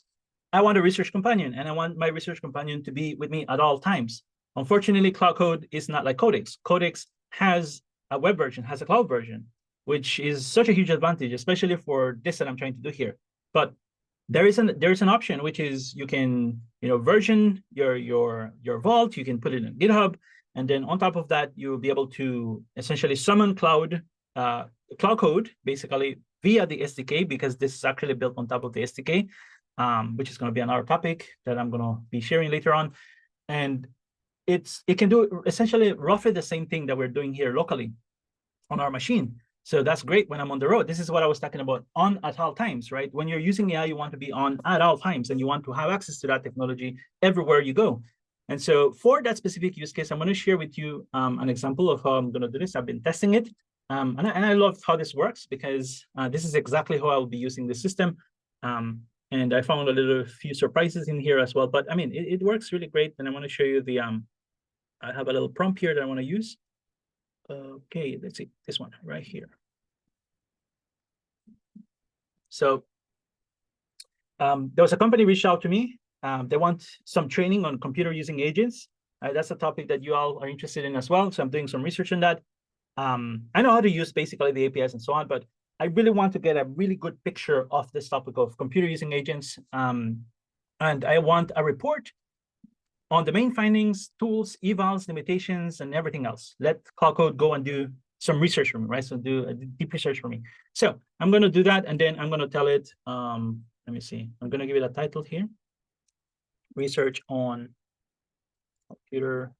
I want a research companion, and I want my research companion to be with me at all times. Unfortunately, Cloud Code is not like Codex. Codex has a web version, has a cloud version, which is such a huge advantage, especially for this that I'm trying to do here. But there is an option, which is you can, you know, version your vault. You can put it in GitHub, and then on top of that, you'll be able to essentially summon Cloud Code basically via the SDK, because this is actually built on top of the SDK, which is going to be another topic that I'm going to be sharing later on. And it can do essentially roughly the same thing that we're doing here locally on our machine. So that's great when I'm on the road. This is what I was talking about, on at all times, right? When you're using AI, you want to be on at all times, and you want to have access to that technology everywhere you go. And so for that specific use case, I'm going to share with you an example of how I'm going to do this. I've been testing it. And I love how this works, because this is exactly how I'll be using the system. And I found a few surprises in here as well. But I mean, it works really great. And I want to show you the, I have a little prompt here that I want to use. Okay, let's see, this one right here. So there was a company reached out to me. They want some training on computer using agents. That's a topic that you all are interested in as well. So I'm doing some research on that. I know how to use basically the APIs and so on, but I really want to get a really good picture of this topic of computer using agents. And I want a report on the main findings, tools, evals, limitations, and everything else. Let Cloud Code go and do some research for me, right? So do a deep research for me. So I'm going to do that, and then I'm going to tell it, let me see, I'm going to give it a title here, research on computer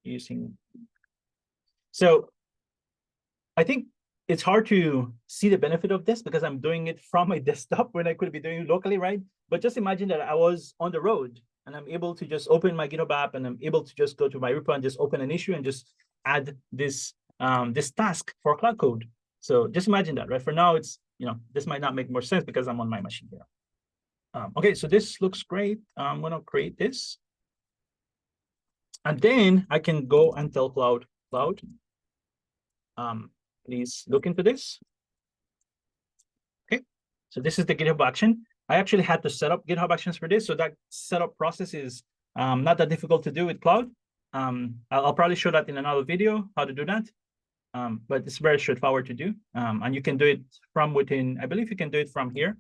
using. So I think it's hard to see the benefit of this because I'm doing it from my desktop when I could be doing it locally, right? But just imagine that I was on the road and I'm able to just open my GitHub app and I'm able to just go to my repo and just open an issue and just add this this task for Cloud Code. So just imagine that, right? For now, it's, you know, this might not make more sense because I'm on my machine here. Okay, so this looks great. I'm gonna create this. And then I can go and tell Cloud, please look into this. Okay, so this is the GitHub action. I actually had to set up GitHub Actions for this, so that setup process is not that difficult to do with Cloud. I'll probably show that in another video, how to do that. But it's very straightforward to do. And you can do it from within, I believe you can do it from here.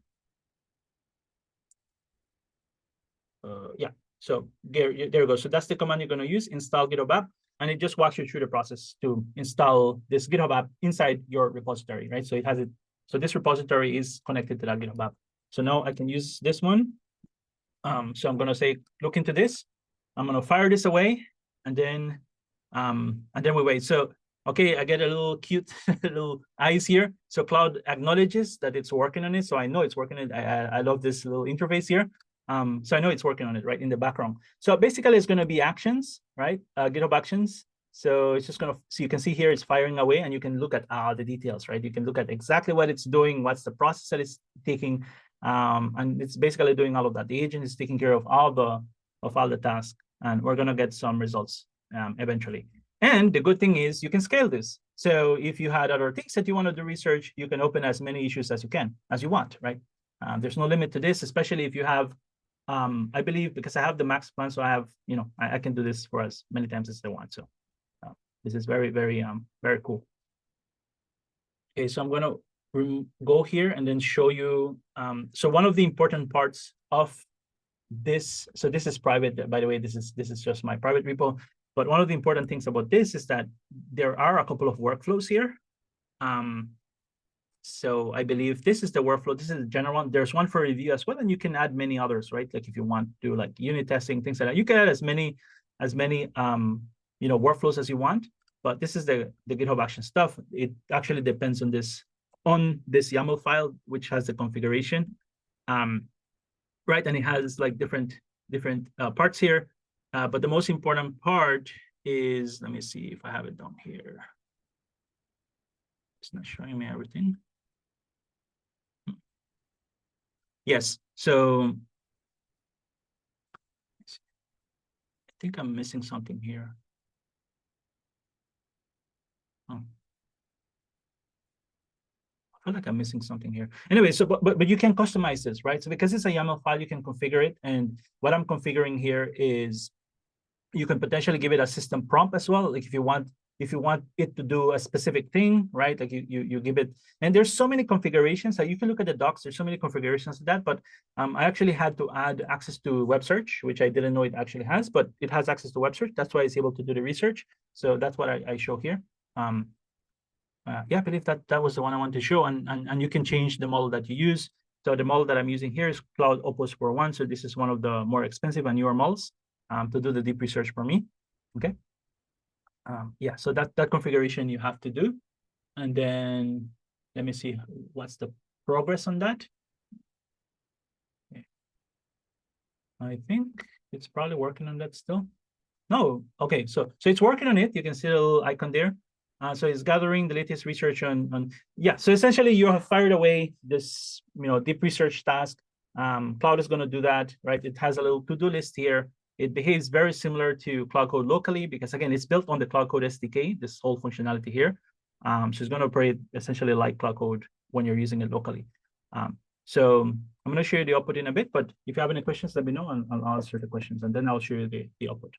Yeah, so there you go. So that's the command you're going to use, install GitHub app, and it just walks you through the process to install this GitHub app inside your repository, right? So it has it. So this repository is connected to that GitHub app. So now I can use this one. So I'm going to say, look into this. I'm going to fire this away, and then we wait. So okay, I get a little cute little eyes here. So Cloud acknowledges that it's working on it. So I know it's working on it. I love this little interface here. So I know it's working on it right in the background. So basically it's going to be actions, right? GitHub actions. So it's just going to, so you can see here it's firing away and you can look at the details, right? You can look at exactly what it's doing, what's the process that it's taking. And it's basically doing all of that. The agent is taking care of all the tasks, and we're going to get some results eventually. And the good thing is you can scale this. So if you had other things that you want to do research, you can open as many issues as you want, right? There's no limit to this, especially if you have, I believe, because I have the max plan, so I have, you know, I can do this for as many times as I want. So this is very, very cool. Okay, so I'm going to go here and then show you. So one of the important parts of this, so this is private, by the way, this is just my private repo. But one of the important things about this is that there are a couple of workflows here. So I believe this is the workflow. This is the general one. There's one for review as well, and you can add many others, right? Like if you want to do like unit testing, things like that, you can add as many you know, workflows as you want. But this is the GitHub Action stuff. It actually depends on this YAML file, which has the configuration, right? And it has like different parts here. But the most important part is, let me see if I have it down here. It's not showing me everything. Yes, so I think I'm missing something here. Oh. I feel like I'm missing something here. Anyway, so but you can customize this, right? So because it's a YAML file, you can configure it. And what I'm configuring here is you can potentially give it a system prompt as well. Like if you want it to do a specific thing, right? Like you give it, and there's so many configurations. So you can look at the docs. There's so many configurations of that. But I actually had to add access to web search, which I didn't know it actually has, but it has access to web search. That's why it's able to do the research. So that's what I show here. Yeah, I believe that was the one I wanted to show, and you can change the model that you use. So the model that I'm using here is Cloud Opus 4.1. So this is one of the more expensive and newer models to do the deep research for me. Okay. Yeah, so that configuration you have to do. And then let me see what's the progress on that. Okay. I think it's probably working on that still. No, okay, so it's working on it. You can see the little icon there. So it's gathering the latest research on yeah. So essentially, you have fired away this, you know, deep research task. Cloud is going to do that, right? It has a little to-do list here. It behaves very similar to Cloud Code locally because again, it's built on the Cloud Code SDK. This whole functionality here. So it's going to operate essentially like Cloud Code when you're using it locally. So I'm going to show you the output in a bit, but if you have any questions, let me know and I'll answer the questions, and then I'll show you the output.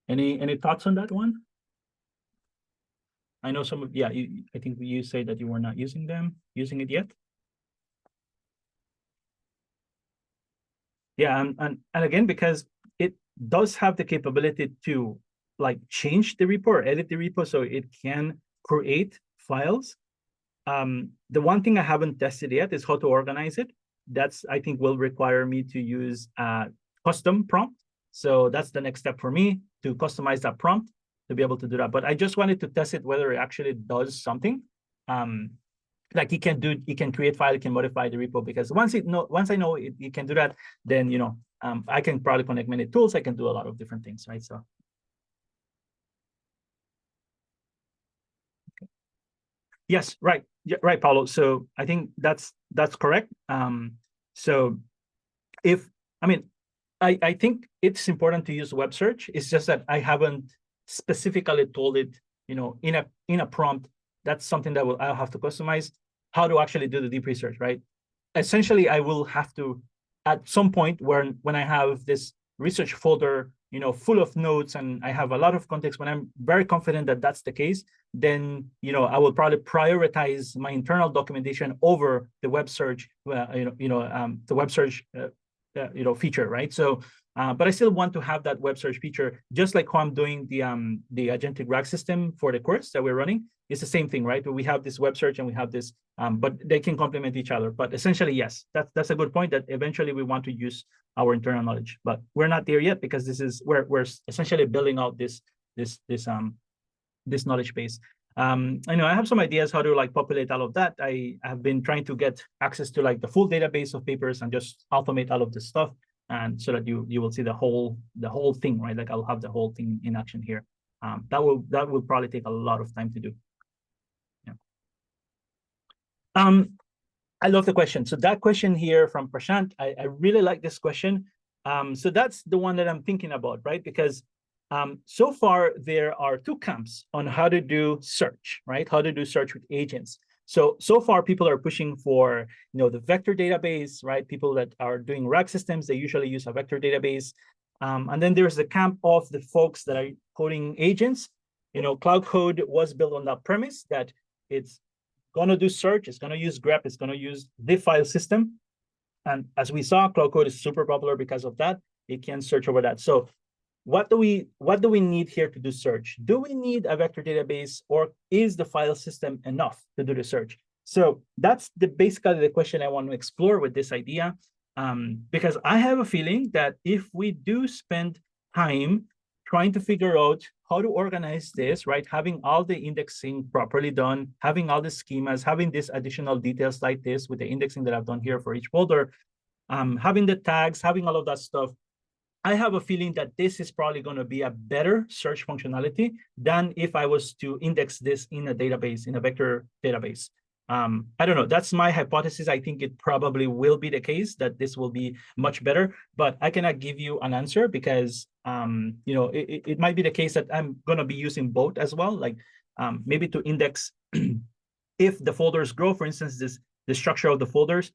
Any thoughts on that one? I know some of, yeah, I think you say that you were not using it yet. Yeah, and again, because does have the capability to like change the repo or edit the repo so it can create files. The one thing I haven't tested yet is how to organize it. That's, I think, will require me to use a custom prompt. So that's the next step for me, to customize that prompt to be able to do that. But I just wanted to test it whether it actually does something. Like it can create file, it can modify the repo, because once I know it can do that, then I can probably connect many tools. I can do a lot of different things, right? So. Okay. Yes, right. Yeah, right, Paulo. So I think that's correct. So I think it's important to use web search. It's just that I haven't specifically told it, in a prompt. That's something that I'll have to customize how to actually do the deep research, right? Essentially, I will have to, at some point when I have this research folder, full of notes, and I have a lot of context, when I'm very confident that that's the case, then, I will probably prioritize my internal documentation over the web search, the web search, feature, right? So, but I still want to have that web search feature, just like how I'm doing the agentic RAG system for the course that we're running. It's the same thing, right? We have this web search and we have this, but they can complement each other. But essentially, yes, that's a good point, that eventually we want to use our internal knowledge, but we're not there yet, because we're essentially building out this knowledge base. I know I have some ideas how to like populate all of that. I have been trying to get access to like the full database of papers and just automate all of this stuff, and so that you will see the whole thing, right? Like I'll have the whole thing in action here. That will probably take a lot of time to do. Yeah. I love the question. So that question here from Prashant, I really like this question. So that's the one that I'm thinking about, right? Because so far, there are two camps on how to do search, right? How to do search with agents. So far, people are pushing for, the vector database, right? People that are doing RAG systems, they usually use a vector database. And then there's the camp of the folks that are coding agents. Cloud Code was built on that premise that it's going to do search, it's going to use grep, it's going to use the file system. And as we saw, Cloud Code is super popular because of that. It can search over that. So what do we need here to do search? Do we need a vector database, or is the file system enough to do the search? So that's basically the question I want to explore with this idea, because I have a feeling that if we do spend time trying to figure out how to organize this, right? Having all the indexing properly done, having all the schemas, having these additional details like this with the indexing that I've done here for each folder, having the tags, having all of that stuff, I have a feeling that this is probably going to be a better search functionality than if I was to index this in a database, in a vector database. I don't know. That's my hypothesis. I think it probably will be the case that this will be much better, but I cannot give you an answer because, it might be the case that I'm going to be using both as well. Like maybe to index if the folders grow, for instance, the structure of the folders,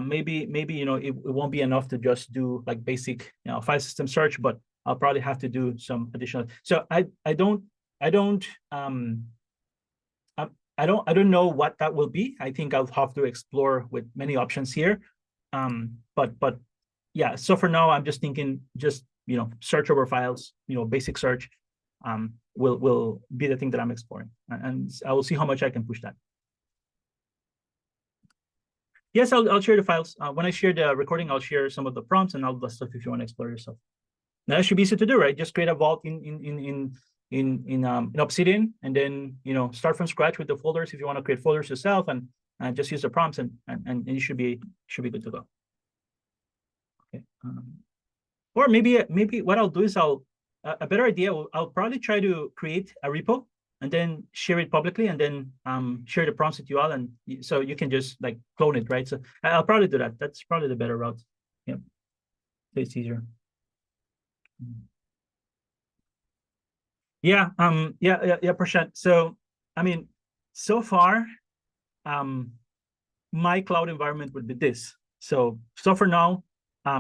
maybe it won't be enough to just do like basic file system search, but I'll probably have to do some additional. So I don't know what that will be. I think I'll have to explore with many options here. But yeah, so for now I'm just thinking search over files, basic search will be the thing that I'm exploring, and I will see how much I can push that. Yes, I'll share the files. When I share the recording, I'll share some of the prompts and all the stuff if you want to explore yourself. Now, that should be easy to do, right? Just create a vault in Obsidian, and then start from scratch with the folders if you want to create folders yourself, and just use the prompts, and you should be good to go. Okay. Or maybe what I'll do is a better idea. I'll probably try to create a repo and then share it publicly, and then share the prompts with you all, and so you can just like clone it, right? So I'll probably do that. That's probably the better route. Yeah, so it's easier. Yeah, Prashant. So I mean, so far, my cloud environment would be this. So for now,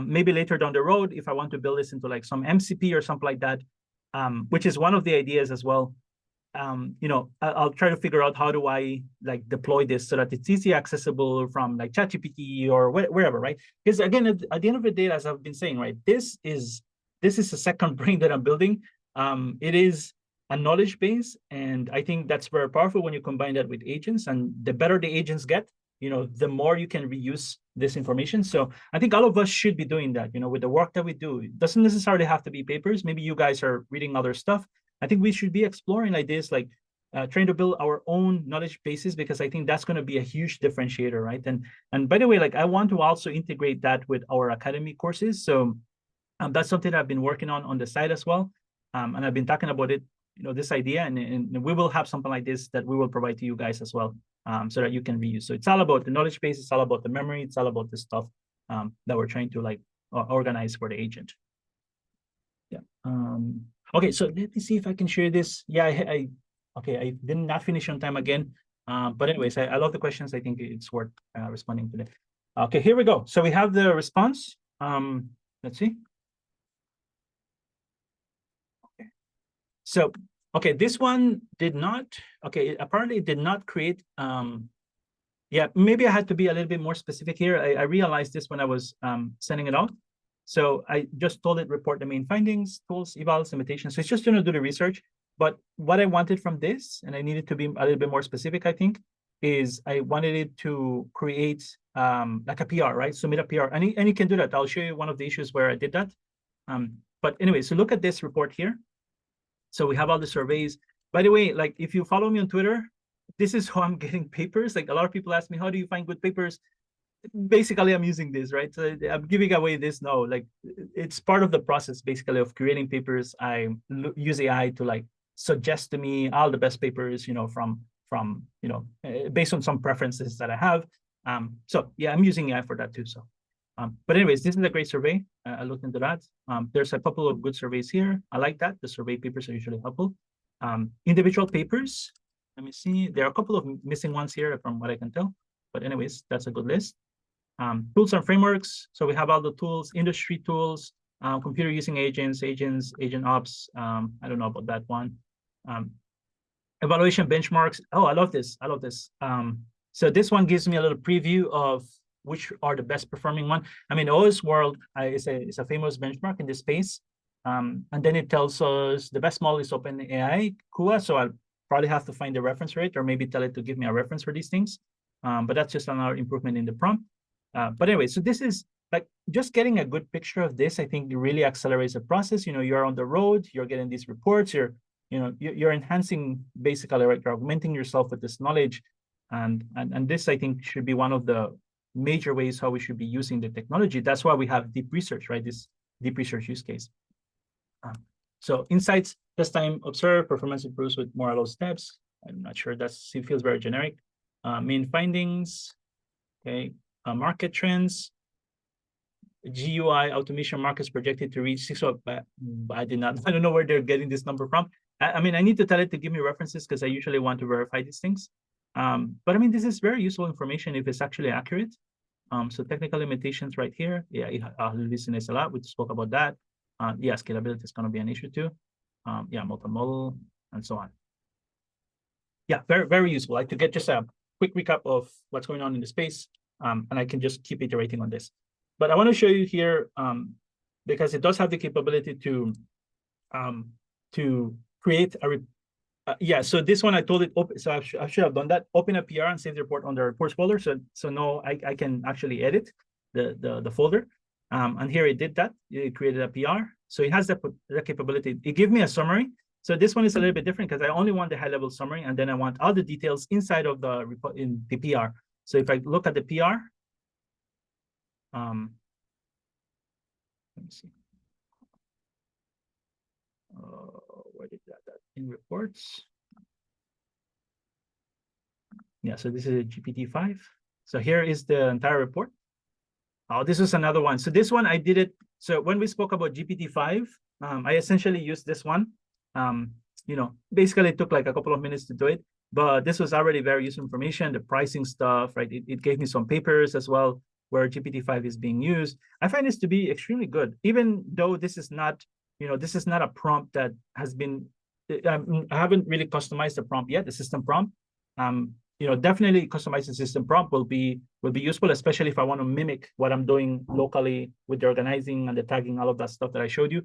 maybe later down the road, if I want to build this into like some MCP or something like that, which is one of the ideas as well. I'll try to figure out how do I like deploy this so that it's easy accessible from like ChatGPT or wherever, right? Because again, at the end of the day, as I've been saying, right, this is this is a second brain that I'm building. It is a knowledge base, and I think that's very powerful when you combine that with agents. And the better the agents get, the more you can reuse this information. So I think all of us should be doing that, with the work that we do. It doesn't necessarily have to be papers. Maybe you guys are reading other stuff. I think we should be exploring ideas like trying to build our own knowledge bases, because I think that's going to be a huge differentiator, right? And by the way, like, I want to also integrate that with our academy courses. So that's something that I've been working on the side as well. And I've been talking about it, this idea, and we will have something like this that we will provide to you guys as well, so that you can reuse. So it's all about the knowledge base, it's all about the memory, it's all about the stuff that we're trying to organize for the agent. Yeah. Okay, so let me see if I can share this. Yeah, okay, I did not finish on time again. But anyways, I love the questions. I think it's worth responding to them. Okay, here we go. So we have the response. Let's see. Okay. So, okay, this one did not, okay, apparently it did not create, yeah, maybe I had to be a little bit more specific here. I realized this when I was sending it out. So I just told it report the main findings, tools, evals, limitations. So it's just going to do the research. But what I wanted from this, and I needed to be a little bit more specific, I think, is I wanted it to create like a PR, right? Submit a PR, and you can do that. I'll show you one of the issues where I did that. But anyway, so look at this report here. So we have all the surveys. By the way, like, if you follow me on Twitter, this is how I'm getting papers. Like, a lot of people ask me, how do you find good papers? Basically, I'm using this, right? So I'm giving away this now. Like, it's part of the process, basically, of creating papers. I use AI to like suggest to me all the best papers, from based on some preferences that I have. So yeah, I'm using AI for that too. So, but anyways, this is a great survey. I looked into that. There's a couple of good surveys here. I like that. The survey papers are usually helpful. Individual papers. Let me see. There are a couple of missing ones here from what I can tell. But anyways, that's a good list. Tools and frameworks. So we have all the tools, industry tools, computer using agents, agent ops. I don't know about that one. Evaluation benchmarks. Oh, I love this. I love this. So this one gives me a little preview of which are the best performing one. I mean, OS World is a famous benchmark in this space. And then it tells us the best model is OpenAI, Kua. So I'll probably have to find the reference rate, or maybe tell it to give me a reference for these things. But that's just another improvement in the prompt. But anyway, so this is like just getting a good picture of this. I think it really accelerates the process. You're on the road, you're getting these reports, you're enhancing, basically, right? You're augmenting yourself with this knowledge. And this, I think, should be one of the major ways how we should be using the technology. That's why we have deep research, right? This deep research use case. So insights, test time, observe, performance improves with more allowed steps. I'm not sure, it feels very generic. Main findings, okay. Market trends, GUI automation markets projected to reach 6. But I don't know where they're getting this number from. I mean, I need to tell it to give me references, because I usually want to verify these things. But I mean, this is very useful information if it's actually accurate. So technical limitations right here. Yeah, it hallucinates a lot. We spoke about that. Yeah, scalability is going to be an issue too. Yeah, multimodal and so on. Yeah, very, very useful. Like, to get just a quick recap of what's going on in the space. And I can just keep iterating on this. But I want to show you here, because it does have the capability to create a yeah, so this one I told it, so I should have done that. Open a PR and save the report on the reports folder. So now I can actually edit the folder. And here it did that. It created a PR. So it has the capability. It gave me a summary. So this one is a little bit different, because I only want the high-level summary, and then I want all the details inside of the report in the PR. So if I look at the PR, let me see. Where did that in reports? Yeah, so this is a GPT-5. So here is the entire report. Oh, this is another one. So this one I did it. So when we spoke about GPT-5, I essentially used this one. Basically it took like a couple of minutes to do it, but this was already very useful information, the pricing stuff, right? It gave me some papers as well where GPT-5 is being used. I find this to be extremely good, even though this is not, this is not a prompt that has been, I haven't really customized the prompt yet, the system prompt. Definitely customizing system prompt will be useful, especially if I want to mimic what I'm doing locally with the organizing and the tagging, all of that stuff that I showed you.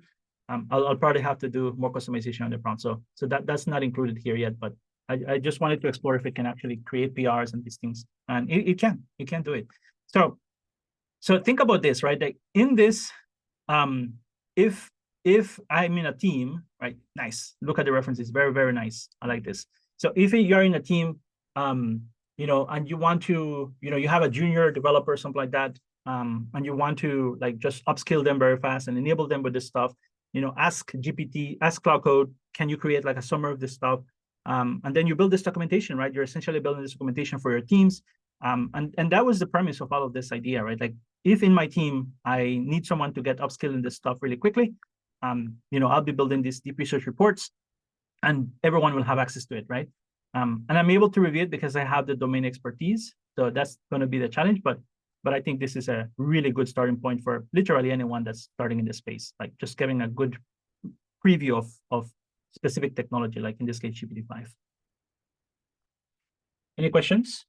I'll probably have to do more customization on the prompt. So that's not included here yet, but I just wanted to explore if it can actually create PRs and these things, and it can do it. So think about this, right? Like in this, if I'm in a team, right? Nice. Look at the references. Very, very nice. I like this. So if you're in a team, you know, and you want to, you know, you have a junior developer, something like that, and you want to like just upskill them very fast and enable them with this stuff, you know, ask GPT, ask Cloud Code, can you create like a summary of this stuff? And then you build this documentation, right? You're essentially building this documentation for your teams. And that was the premise of all of this idea, right? Like if in my team, I need someone to get upskilled in this stuff really quickly, you know, I'll be building these deep research reports and everyone will have access to it, right? And I'm able to review it because I have the domain expertise. So that's going to be the challenge, but I think this is a really good starting point for literally anyone that's starting in this space, like just getting a good preview of specific technology, like in this case, GPT-5. Any questions?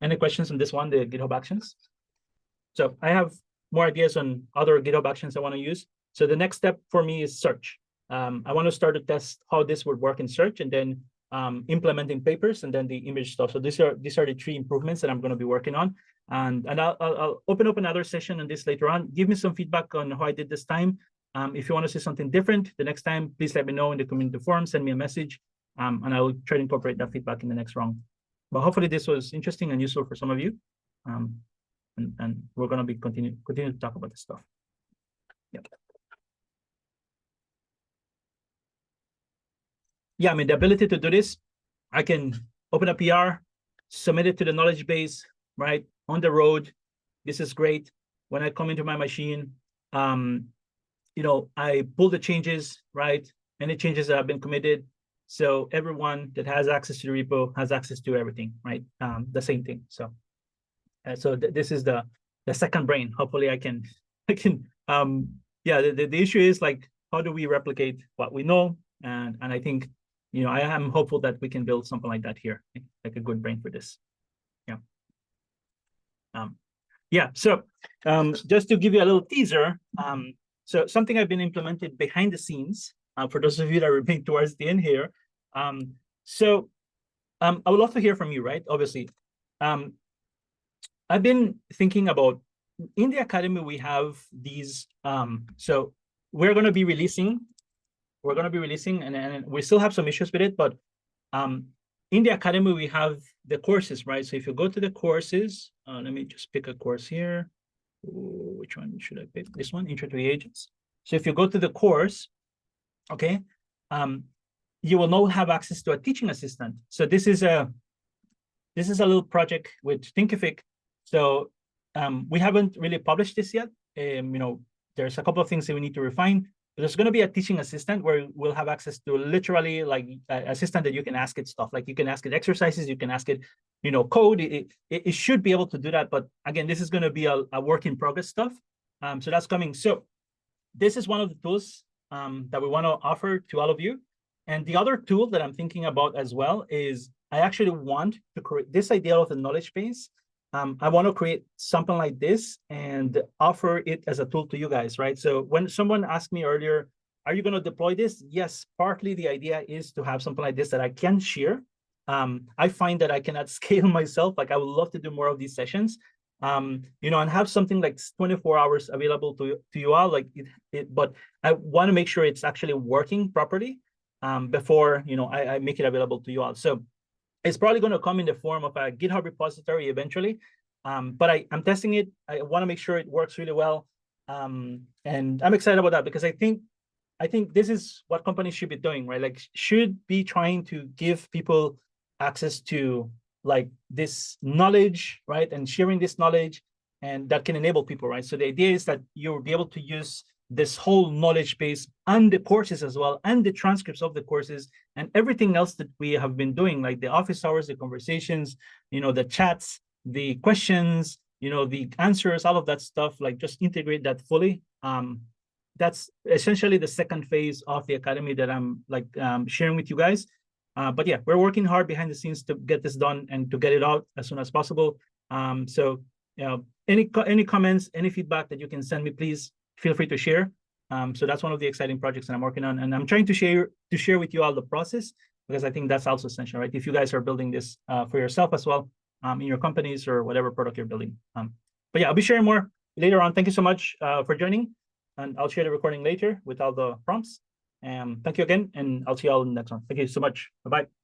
Any questions on this one, the GitHub Actions? So I have more ideas on other GitHub Actions I want to use. So the next step for me is search. I want to start to test how this would work in search, and then implementing papers, and then the image stuff. So these are the 3 improvements that I'm going to be working on. And I'll open up another session on this later on. Give me some feedback on how I did this time. If you want to see something different the next time, please let me know in the community forum, send me a message, and I will try to incorporate that feedback in the next round. But hopefully this was interesting and useful for some of you. And we're going to be continue to talk about this stuff. Yep. Yeah, I mean, the ability to do this, I can open a PR, submit it to the knowledge base, right? On the road. This is great. When I come into my machine, you know, I pull the changes, right? Any changes that have been committed. So everyone that has access to the repo has access to everything, right? The same thing. So, this is the second brain. Hopefully I can, yeah, the issue is like, how do we replicate what we know? And I think, you know, I am hopeful that we can build something like that here, like a good brain for this. Yeah. Yeah, so just to give you a little teaser, so something I've been implemented behind the scenes, for those of you that are being towards the end here. So I would love to hear from you, right? Obviously, I've been thinking about, in the Academy, we have these, so we're going to be releasing, and we still have some issues with it, but in the Academy, we have the courses, right? So if you go to the courses, let me just pick a course here. Ooh, which one should I pick? This one, Intro to the Agents. So if you go to the course, okay, you will now have access to a teaching assistant. So this is a little project with Thinkific. So we haven't really published this yet. You know, there's a couple of things that we need to refine. There's going to be a teaching assistant where we'll have access to literally like an assistant that you can ask it stuff. Like you can ask it exercises, you can ask it, you know, code. It should be able to do that. But again, this is going to be a work in progress stuff. So that's coming. So this is one of the tools that we want to offer to all of you. And the other tool that I'm thinking about as well is I actually want to create this idea of the knowledge base. I want to create something like this and offer it as a tool to you guys, right? So when someone asked me earlier, are you going to deploy this? Yes, partly the idea is to have something like this that I can share. I find that I cannot scale myself. Like I would love to do more of these sessions, you know, and have something like 24 hours available to you all. Like but I want to make sure it's actually working properly before, you know, I make it available to you all. So it's probably going to come in the form of a GitHub repository eventually, but I'm testing it. I want to make sure it works really well, and I'm excited about that because I think this is what companies should be doing, right? Like should be trying to give people access to like this knowledge, right? And sharing this knowledge, and that can enable people, right? So the idea is that you'll be able to use this whole knowledge base and the courses as well, and the transcripts of the courses and everything else that we have been doing, like the office hours, the conversations, you know, the chats, the questions, you know, the answers, all of that stuff, like just integrate that fully. That's essentially the second phase of the Academy that I'm like sharing with you guys. But yeah, we're working hard behind the scenes to get this done and to get it out as soon as possible. So, you know, any comments, any feedback that you can send me, please feel free to share. So that's one of the exciting projects that I'm working on, and I'm trying to share with you all the process, because I think that's also essential, right? If you guys are building this for yourself as well, in your companies or whatever product you're building. But yeah, I'll be sharing more later on. Thank you so much for joining, and I'll share the recording later with all the prompts. Thank you again, and I'll see you all in the next one. Thank you so much. Bye-bye.